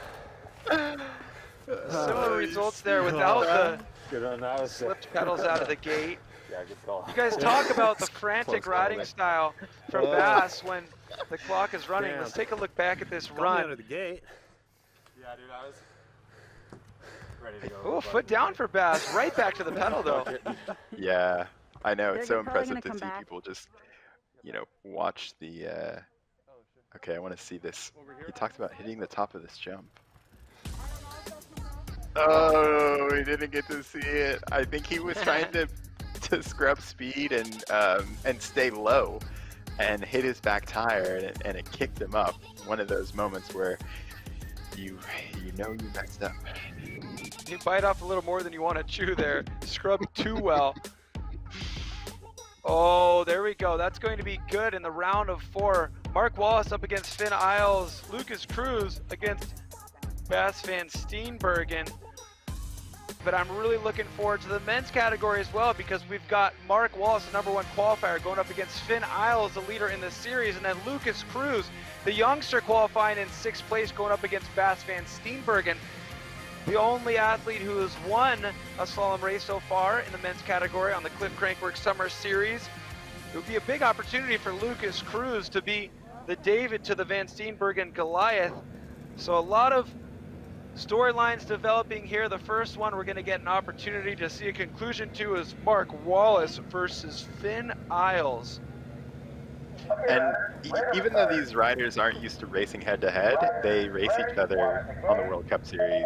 Similar results there without the slipped pedals out of the gate. Yeah, good call. You guys talk about the frantic riding style from Bass when the clock is running. Let's take a look back at this run. Out of the gate. Yeah, dude, I was ready to go. Oh, foot down for Bass. Right back to the pedal, though. Yeah, I know. It's so impressive to see people just, you know, watch the... Okay, I want to see this. He talked about hitting the top of this jump. Oh, we didn't get to see it. I think he was trying to scrub speed and stay low and hit his back tire, and it kicked him up. One of those moments where you know you messed up. You bite off a little more than you want to chew there. Scrubbed too well. Oh, there we go. That's going to be good in the round of 4. Mark Wallace up against Finn Isles. Lucas Cruz against Bass Van Steenbergen. but I'm really looking forward to the men's category as well, because we've got Mark Wallace, the #1 qualifier, going up against Finn Isles, the leader in the series, and then Lucas Cruz, the youngster, qualifying in 6th place, going up against Bas van Steenbergen, the only athlete who has won a slalom race so far in the men's category on the Cliff Crankworx Summer Series. It would be a big opportunity for Lucas Cruz to be the David to the Van Steenbergen Goliath. So a lot of storylines developing here. The first one we're going to get an opportunity to see a conclusion to is Mark Wallace versus Finn Isles. And even though these riders aren't used to racing head-to-head, they race each other on the World Cup Series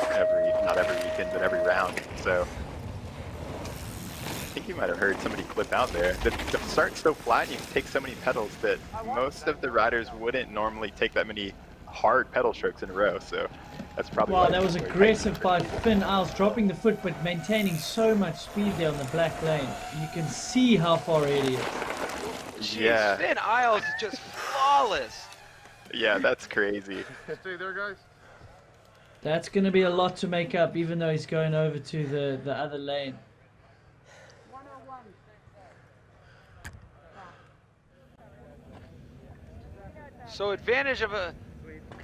not every weekend, but every round. So I think you might have heard somebody clip out there. The start's so flat, you can take so many pedals that most of the riders wouldn't normally take that many hard pedal strokes in a row. So that's probably wow, that was aggressive by Finn Isles, dropping the foot but maintaining so much speed there on the black lane. You can see how far ahead he is. Jeez, yeah. Finn Isles is just flawless. Yeah, that's crazy. Stay there, guys. That's going to be a lot to make up, even though he's going over to the other lane. So advantage of a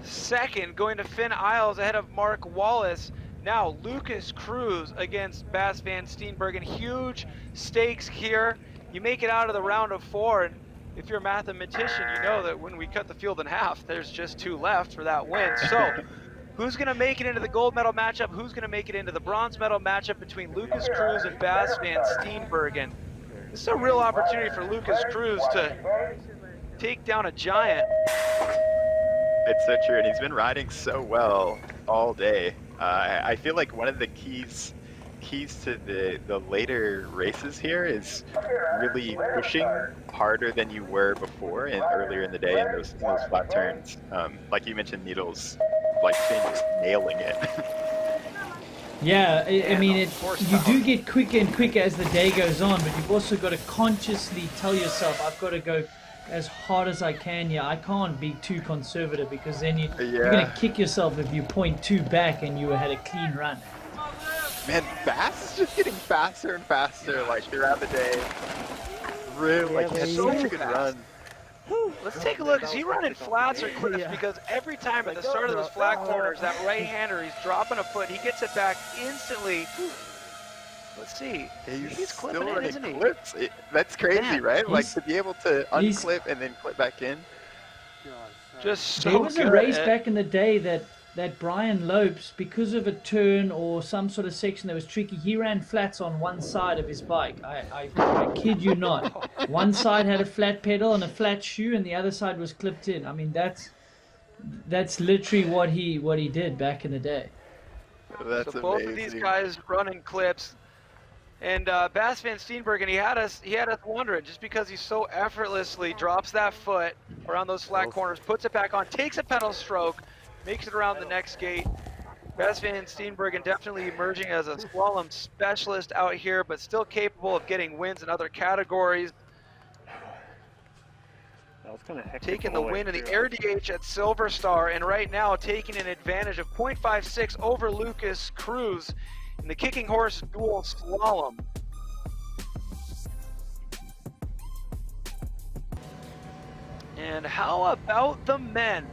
second going to Finn Isles ahead of Mark Wallace. Now Lucas Cruz against Bas van Steenbergen. Huge stakes here. You make it out of the round of 4, and if you're a mathematician, you know that when we cut the field in half, there's just 2 left for that win. So who's going to make it into the gold medal matchup? Who's going to make it into the bronze medal matchup between Lucas Cruz and Bas van Steenbergen? This is a real opportunity for Lucas Cruz to take down a giant. It's so true, and he's been riding so well all day. I feel like one of the keys to the later races here is really pushing harder than you were before and earlier in the day in those flat turns. Like you mentioned, Needles, like Finn just nailing it. Yeah, I mean, you do get quicker and quicker as the day goes on, but you've also got to consciously tell yourself, I've got to go as hard as I can here. I can't be too conservative, because then you're going to kick yourself if you point 2 back and you had a clean run. Man, Bass is just getting faster and faster, like, throughout the day. Really, like, he has such a good run. Let's take a look. Is he running flats or cliffs? Because every time at the start of those flat corners, that right-hander, he's dropping a foot. He gets it back instantly. Let's see. He's clipping it, isn't he? Clips. That's crazy, Man, right? Like, to be able to unclip and then clip back in. Just so There was a race good. back in the day that Brian Lopes, because of a turn or some sort of section that was tricky, he ran flats on one side of his bike. I kid you not. One side had a flat pedal and a flat shoe, and the other side was clipped in. I mean, that's literally what he did back in the day. That's so both of these guys running clips. And Bas van Steenbergen, he had us wondering, just because he so effortlessly drops that foot around those flat corners, puts it back on, takes a pedal stroke, makes it around the next gate. Bas van Steenbergen definitely emerging as a slalom specialist out here, but still capable of getting wins in other categories. That was kind of hectic. Taking the win in the Air DH at Silver Star, and right now taking an advantage of 0.56 over Lucas Cruz in the Kicking Horse Duel Slalom. And how about the men?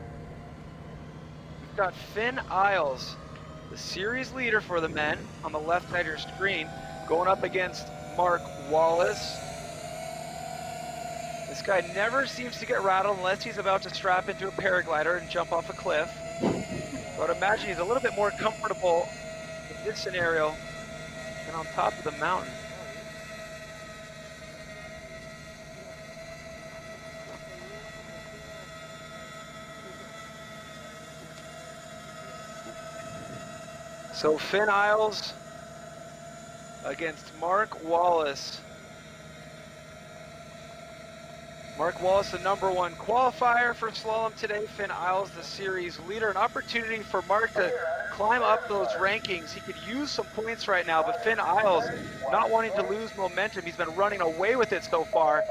We've got Finn Isles, the series leader for the men, on the left side of your screen, going up against Mark Wallace. This guy never seems to get rattled unless he's about to strap into a paraglider and jump off a cliff. So I'd imagine he's a little bit more comfortable in this scenario than on top of the mountain. So Finn Isles against Mark Wallace. Mark Wallace, the #1 qualifier for slalom today. Finn Isles, the series leader. An opportunity for Mark to climb up those rankings. He could use some points right now, but Finn Isles not wanting to lose momentum. He's been running away with it so far.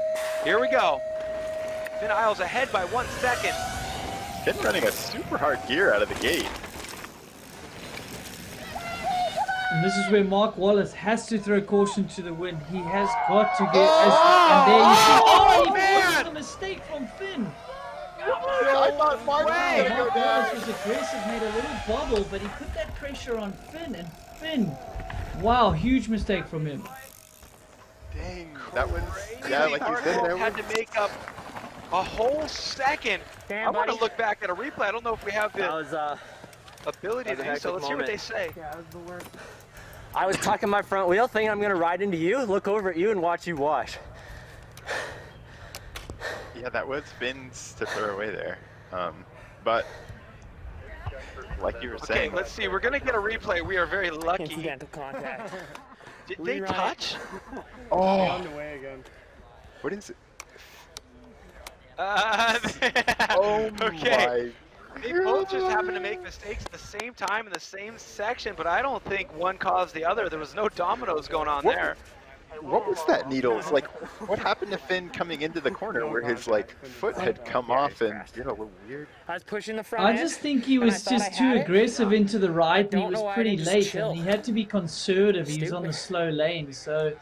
Here we go. Finn Isles ahead by 1 second. Finn running a super hard gear out of the gate. And this is where Mark Wallace has to throw caution to the wind. He has got to get and there you see. Oh, he forces a mistake from Finn. I thought Mark was gonna go Mark down. Wallace was aggressive, made a little bubble, but he put that pressure on Finn, and Finn, wow, huge mistake from him. Dang, that was, yeah, like you said, there had was... to make up a whole second. I want to look back at a replay. I don't know if we have the ability to do so. Let's hear what they say. Yeah, that was the worst. I was tucking my front wheel, thinking I'm going to ride into you, look over at you, and watch you wash. Yeah, that was Finn's to throw away there. But like you were saying. Okay, let's see. We're gonna get a replay. We are very lucky. Incidental contact. Did they touch? Oh. On the way again. What is it? Oh okay. My They both just happened to make mistakes at the same time in the same section, but I don't think one caused the other. There was no dominoes going on there. What was that, Needles? Like, what happened to Finn coming into the corner where his like foot had come off and did a little weird? I was pushing the front I end, just think he and I was thought just I too had it. aggressive into the right, and he Don't was know why I pretty didn't just late, chill. and he had to be conservative. He was on the slow lane, so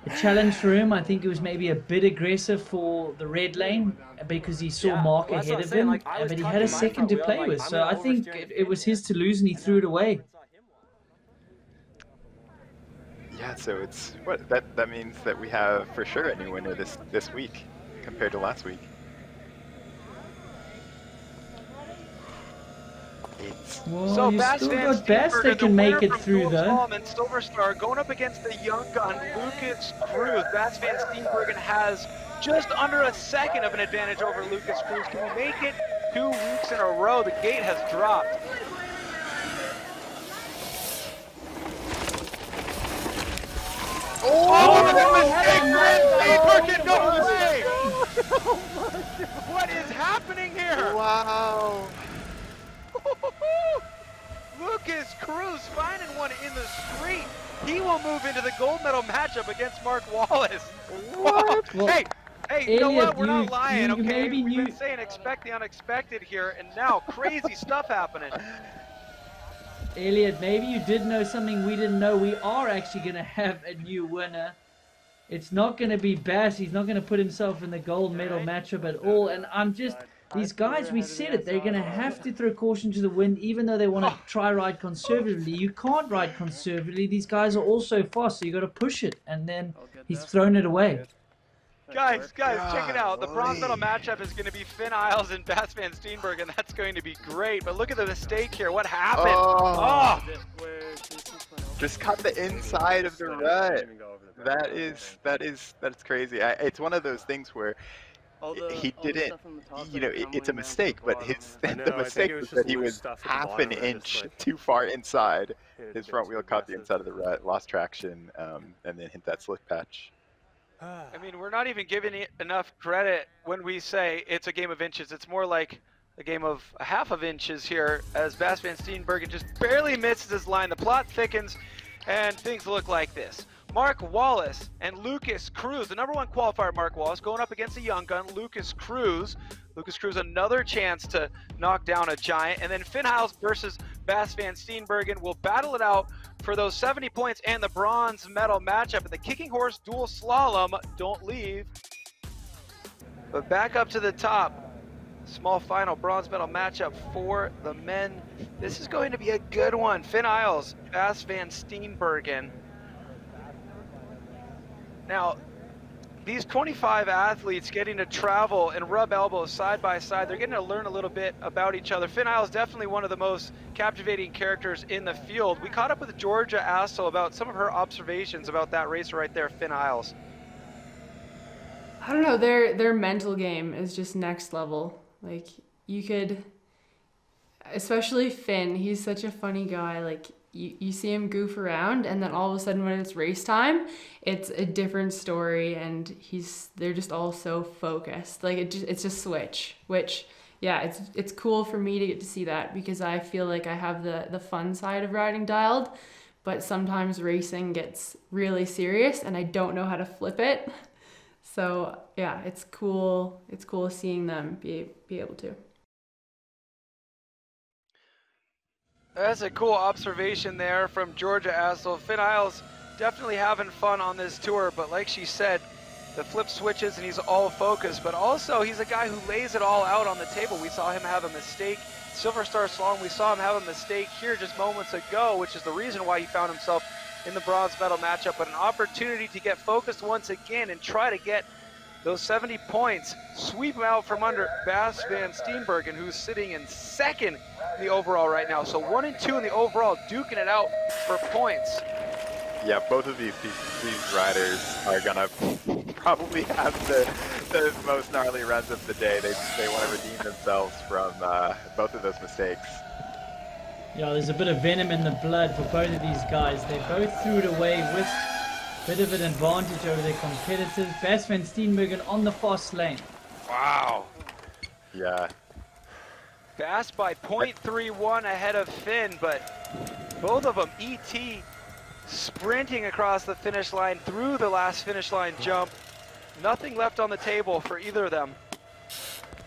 a challenge for him. I think it was maybe a bit aggressive for the red lane because he saw Mark well, that's ahead what I'm of saying, him, like, I was but he tucking had a my second front to wheel, play like, with, I'm so gonna I think oversteer it was his to lose, and he threw it away. Yeah, so it's what that means that we have for sure a new winner this week compared to last week. Well, So you Bass still Van got Bass Steenbergen, that the can make winner it from through, Duel though. Slalom and Silver Star, going up against the young gun Lucas Cruz. Bass Van Steenbergen has just under a second of an advantage over Lucas Cruz. Can he make it 2 weeks in a row? The gate has dropped. No way! What is happening here? Wow! Lucas Cruz finding one in the street. He will move into the gold medal matchup against Mark Wallace. What? Well, Hey, you know what? Elliot, We're not lying, you okay? maybe We've knew- been saying expect the unexpected here, and now crazy stuff happening. Elliot, maybe you did know something we didn't know. We are actually going to have a new winner. It's not going to be Bass. He's not going to put himself in the gold medal matchup at all. And I'm just, these guys, we said it, they're going to have to throw caution to the wind, even though they want to try ride conservatively. You can't ride conservatively. These guys are all so fast, so you got to push it. And then he's thrown it away. Guys, check it out. The bronze medal matchup is going to be Finn Isles and Bass Van Steenbergen, and that's going to be great. But look at the mistake here. What happened? Oh. Just cut the inside of the rut. That's crazy. It's one of those things where he didn't, you know, it's a mistake, but the mistake was that he was half an inch too far inside. His front wheel caught the inside of the rut, lost traction, and then hit that slick patch. I mean, we're not even giving it enough credit when we say it's a game of inches. It's more like a game of a half of inches here, as Bass Van Steenbergen just barely misses his line. The plot thickens, and things look like this. Mark Wallace and Lucas Cruz, the #1 qualifier Mark Wallace, going up against a young gun, Lucas Cruz. Lucas Cruz, another chance to knock down a giant. And then Finn Hiles versus Bass Van Steenbergen will battle it out for those 70 points and the bronze medal matchup in the Kicking Horse Duel Slalom. Don't leave. But back up to the top. Small final bronze medal matchup for the men. This is going to be a good one. Finn Isles, Bass Van Steenbergen. Now, these 25 athletes getting to travel and rub elbows side by side, they're getting to learn a little bit about each other. Finn Isles is definitely one of the most captivating characters in the field. We caught up with Georgia Assel about some of her observations about that racer right there, Finn Isles. I don't know, their mental game is just next level. Like, you could, especially Finn, he's such a funny guy. Like, you see him goof around, and then all of a sudden when it's race time, it's a different story, and they're just all so focused. Like, it's just switch, which, yeah, it's cool for me to get to see that, because I feel like I have the fun side of riding dialed, but sometimes racing gets really serious, and I don't know how to flip it. So yeah, it's cool. It's cool seeing them be able to. That's a cool observation there from Georgia Assel. Finn Isles definitely having fun on this tour, but like she said, the flip switches and he's all focused, but also he's a guy who lays it all out on the table. We saw him have a mistake. Silver Star Slalom, we saw him have a mistake here just moments ago, which is the reason why he found himself in the bronze medal matchup, but an opportunity to get focused once again and try to get those 70 points, sweep him out from under Bas van Steenbergen, who's sitting in second in the overall right now. So 1 and 2 in the overall, duking it out for points. Yeah, both of these riders are gonna probably have the most gnarly runs of the day. They want to redeem themselves from both of those mistakes. Yeah, there's a bit of venom in the blood for both of these guys. They both threw it away with a bit of an advantage over their competitors. Bas van Steenbergen on the fast lane. Wow. Yeah. Bas by 0.31 ahead of Finn, but both of them, ET sprinting across the finish line through the last finish line jump. Nothing left on the table for either of them.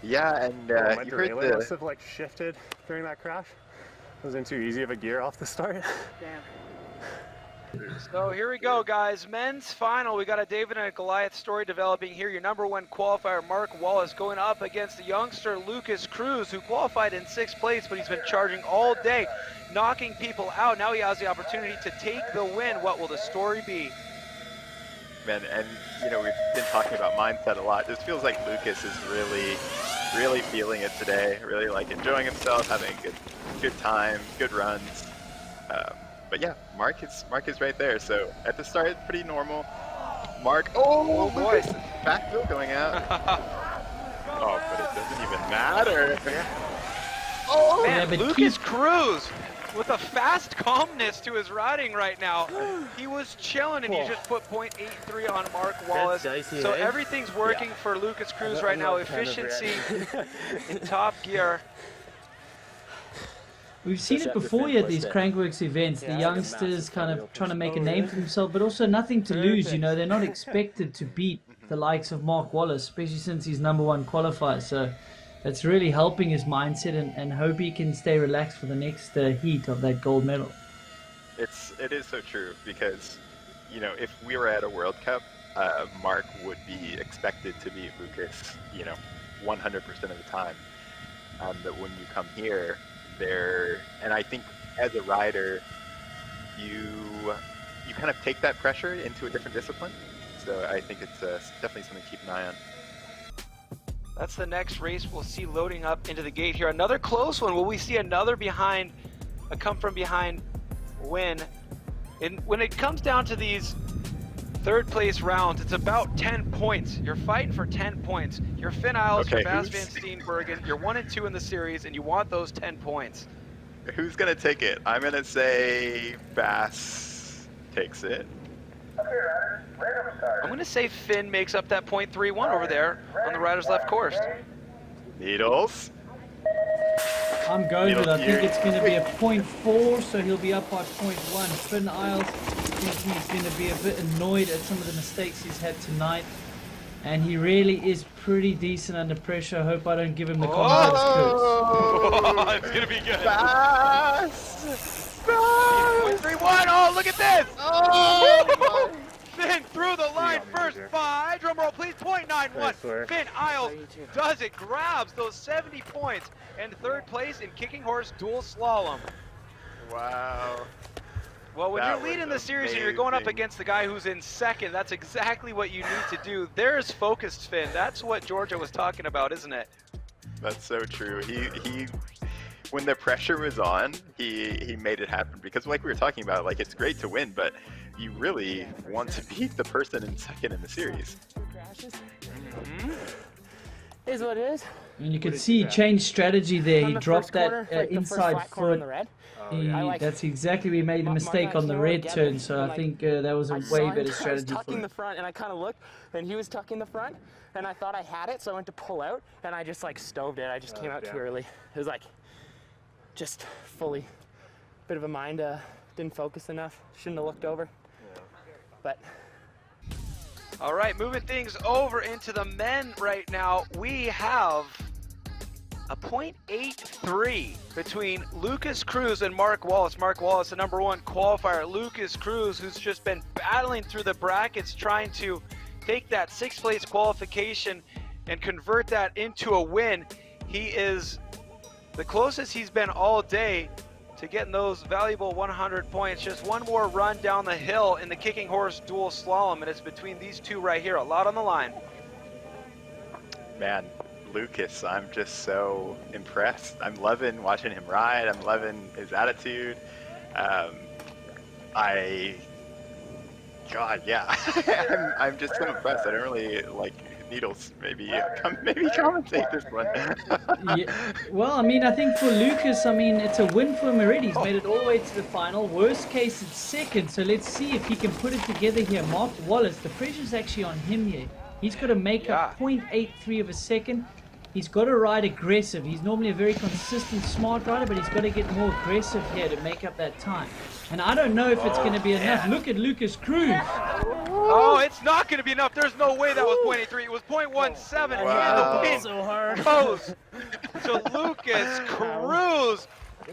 Yeah, and my you heard derailleur must have like shifted during that crash. It was in too easy of a gear off the start. Damn. So here we go, guys. Men's final. We got a David and a Goliath story developing here. Your #1 qualifier, Mark Wallace, going up against the youngster Lucas Cruz, who qualified in 6th place, but he's been charging all day, knocking people out. Now he has the opportunity to take the win. What will the story be? Man, and you know, we've been talking about mindset a lot. This feels like Lucas is really feeling it today. Really like enjoying himself, having a good time, good runs. But yeah, Mark is right there. So at the start, pretty normal. Mark, oh boy, back wheel going out. Oh, but it doesn't even matter. Oh man, Lucas Cruz with a fast calmness to his riding right now. He was chilling and he just put 0.83 on Mark Wallace. Dicey, so eh? everything's working for Lucas Cruz right now. Efficiency in top gear. We've seen it before here at these Crankworx events, the youngsters kind of trying to make a name for themselves, but also nothing to lose, you know, they're not expected to beat the likes of Mark Wallace, especially since he's #1 qualifier, so that's really helping his mindset and hope he can stay relaxed for the next heat of that gold medal. It is so true because, you know, if we were at a World Cup, Mark would be expected to beat Lucas, you know, 100% of the time. But when you come here, and I think as a rider, you kind of take that pressure into a different discipline. So I think it's definitely something to keep an eye on. That's the next race we'll see loading up into the gate here. Another close one. Will we see another a come from behind win? And when it comes down to these third place rounds, it's about 10 points. You're fighting for 10 points. You're Finn Isles, you're Bas van Steenbergen, you're 1 and 2 in the series, and you want those 10 points. Who's gonna take it? I'm gonna say Bas takes it. I'm gonna say Finn makes up that 0.31 over there on the rider's left course. Needles. I'm going with it. I think it's going to be a 0.4, so he'll be up by 0.1. Finn Isles, I think he's going to be a bit annoyed at some of the mistakes he's had tonight. And he really is pretty decent under pressure. I hope I don't give him the confidence curse. It's going to be good. Bas! 0.31. Oh, look at this! Oh! Finn through the line first by, drumroll please, 0.91. Finn Isles does it, grabs those 70 points, and third place in Kicking Horse Duel Slalom. Wow. Well, when you're leading the series and you're going up against the guy who's in second, that's exactly what you need to do. There's focused Finn. That's what Georgia was talking about, isn't it? That's so true. He when the pressure was on, he made it happen. Because like we were talking about, like it's great to win, but you really want to beat the person in second in the series. Is what it is. And you could see he changed strategy there. He dropped that inside foot. That's exactly where he made the mistake on the red turn, so I think that was a way better strategy for him. I was tucking the front, and I kind of looked, and he was tucking the front, and I thought I had it, so I went to pull out, and I just like stoved it. I just came out too early. It was like just fully, bit of a mind, didn't focus enough. Shouldn't have looked over. But all right, moving things over into the men right now. We have a .83 between Lucas Cruz and Mark Wallace. Mark Wallace, the #1 qualifier. Lucas Cruz, who's just been battling through the brackets, trying to take that 6th place qualification and convert that into a win. He is the closest he's been all day to getting those valuable 100 points. Just one more run down the hill in the Kicking Horse Duel Slalom, and it's between these two right here. A lot on the line. Man, Lucas, I'm just so impressed. I'm loving watching him ride. I'm loving his attitude. God, yeah. I'm just so impressed. I don't really like Needles. Maybe commentate this one. Yeah. Well, I mean, I think for Lucas, I mean, it's a win for him already. He's made it all the way to the final. Worst case, it's second. So let's see if he can put it together here. Mark Wallace, the pressure's actually on him here. He's got to make up 0.83 of a second. He's got to ride aggressive. He's normally a very consistent, smart rider, but he's got to get more aggressive here to make up that time. And I don't know if it's going to be enough. Look at Lucas Cruz. Oh, it's not going to be enough. There's no way that was .83. It was .17. Wow. And the win So hard. goes to Lucas Cruz.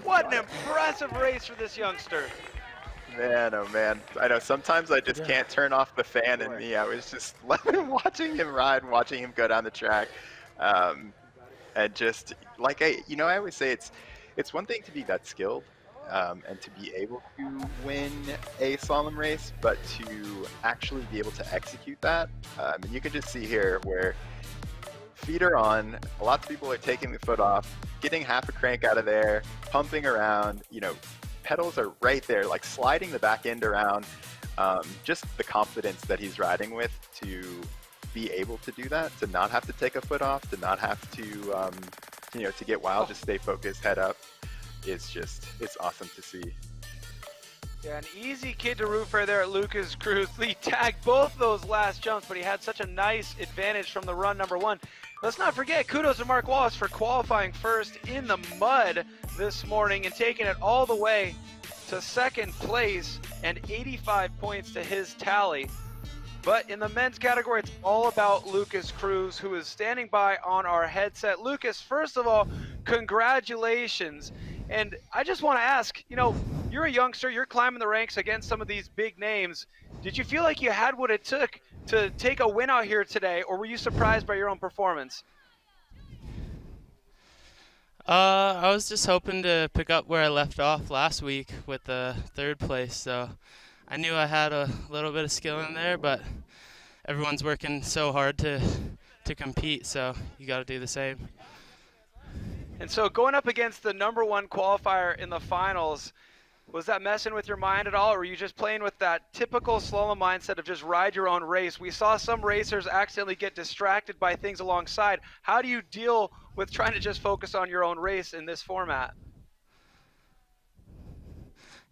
What an impressive race for this youngster. Man, oh man. I know sometimes I just can't turn off the fan in me. I was just watching him ride and watching him go down the track. And just like I always say, it's one thing to be that skilled and to be able to win a slalom race, but to actually be able to execute that. And you can just see here where feet are on, lots of people are taking the foot off, getting half a crank out of there, pumping around, pedals are right there, like sliding the back end around. Just the confidence that he's riding with to be able to do that, to not have to take a foot off, to not have to, to get wild, just stay focused, head up. It's awesome to see. Yeah, an easy kid to root for there at Lucas Cruz. He tagged both those last jumps, but he had such a nice advantage from the run #1. Let's not forget, kudos to Mark Wallace for qualifying first in the mud this morning and taking it all the way to 2nd place and 85 points to his tally. But in the men's category, it's all about Lucas Cruz, who is standing by on our headset. Lucas, first of all, congratulations. And I just want to ask, you're a youngster, you're climbing the ranks against some of these big names. Did you feel like you had what it took to take a win out here today, or were you surprised by your own performance? I was just hoping to pick up where I left off last week with the 3rd place, so I knew I had a little bit of skill in there, but everyone's working so hard to compete, so you got to do the same. And so going up against the #1 qualifier in the finals, was that messing with your mind at all, or were you just playing with that typical slalom mindset of just ride your own race? We saw some racers accidentally get distracted by things alongside. How do you deal with trying to just focus on your own race in this format?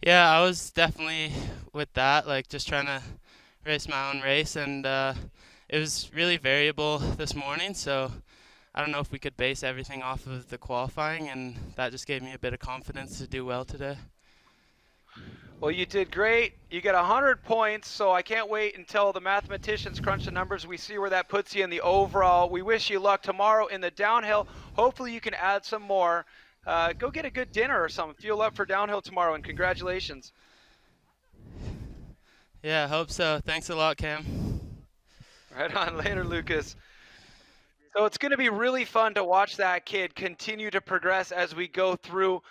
Yeah, I was definitely with that, like just trying to race my own race, and it was really variable this morning, so I don't know if we could base everything off of the qualifying, and that just gave me a bit of confidence to do well today. Well, you did great. You get 100 points, so I can't wait until the mathematicians crunch the numbers. We see where that puts you in the overall. We wish you luck tomorrow in the downhill. Hopefully you can add some more. Go get a good dinner or something. Fuel up for downhill tomorrow, and congratulations. Yeah, I hope so. Thanks a lot, Cam. Right on. Later, Lucas. So it's going to be really fun to watch that kid continue to progress as we go through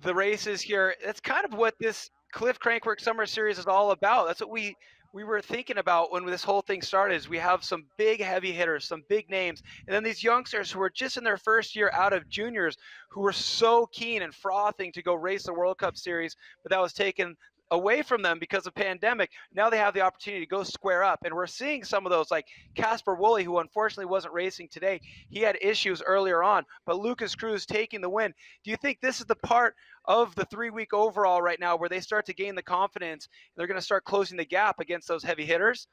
the races here. That's kind of what this Cliff Crankworx Summer Series is all about. That's what we were thinking about when this whole thing started, is we have some big heavy hitters, some big names, and then these youngsters who are just in their first year out of juniors who were so keen and frothing to go race the World Cup Series, but that was taken away from them because of pandemic. Now they have the opportunity to go square up, and we're seeing some of those, like Casper Woolley, who unfortunately wasn't racing today. He had issues earlier on, but Lucas Cruz taking the win. Do you think this is the part of the 3-week overall right now where they start to gain the confidence and they're going to start closing the gap against those heavy hitters?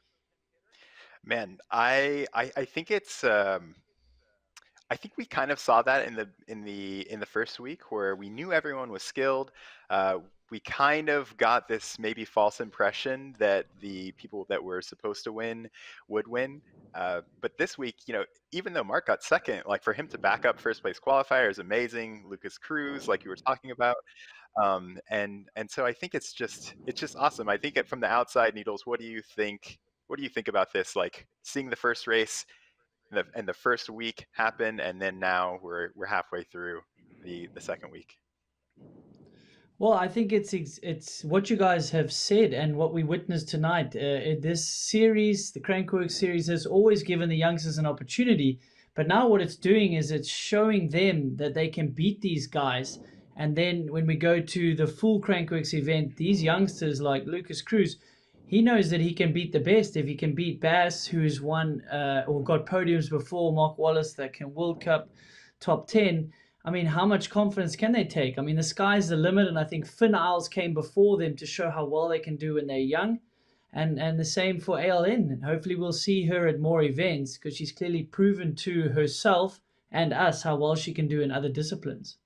Man, I think it's I think we kind of saw that in the first week where we knew everyone was skilled. We kind of got this maybe false impression that the people that were supposed to win would win. But this week, even though Mark got second, like for him to back up first place qualifier is amazing. Lucas Cruz, like you were talking about. And so I think it's just awesome. I think from the outside, Needles, what do you think about this? Like seeing the first race and the first week happen, and then now we're halfway through the second week. Well, I think it's what you guys have said and what we witnessed tonight. This series, the Crankworx series, has always given the youngsters an opportunity, but now what it's doing is it's showing them that they can beat these guys. And then when we go to the full Crankworx event, these youngsters like Lucas Cruz, he knows that he can beat the best. If he can beat Bass, who's won or got podiums before, Mark Wallace, that can World Cup top 10, I mean, how much confidence can they take? I mean, the sky's the limit, and I think Finn Isles came before them to show how well they can do when they're young. And the same for ALN. And hopefully we'll see her at more events because she's clearly proven to herself and us how well she can do in other disciplines.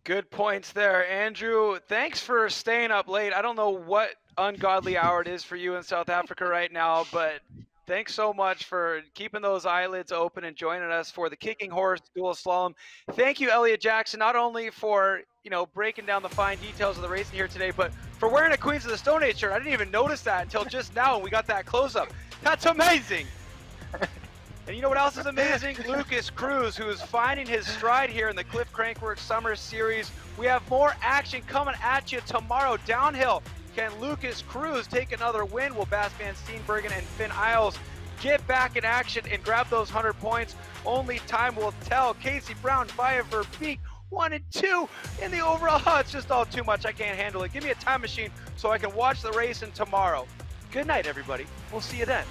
Good points there, Andrew. Thanks for staying up late. I don't know what ungodly hour it is for you in South Africa right now, but thanks so much for keeping those eyelids open and joining us for the Kicking Horse Dual Slalom. Thank you, Elliot Jackson, not only for breaking down the fine details of the racing here today, but for wearing a Queens of the Stone Age shirt. I didn't even notice that until just now when we got that close-up. That's amazing. And you know what else is amazing? Lucas Cruz, who is finding his stride here in the Cliff Crankworx Summer Series. We have more action coming at you tomorrow. Downhill, can Lucas Cruz take another win? Will Bass Van Steenbergen and Finn Isles get back in action and grab those 100 points? Only time will tell. Casey Brown, via Verbeek, 1 and 2 in the overall. Oh, it's just all too much. I can't handle it. Give me a time machine so I can watch the racing tomorrow. Good night, everybody. We'll see you then.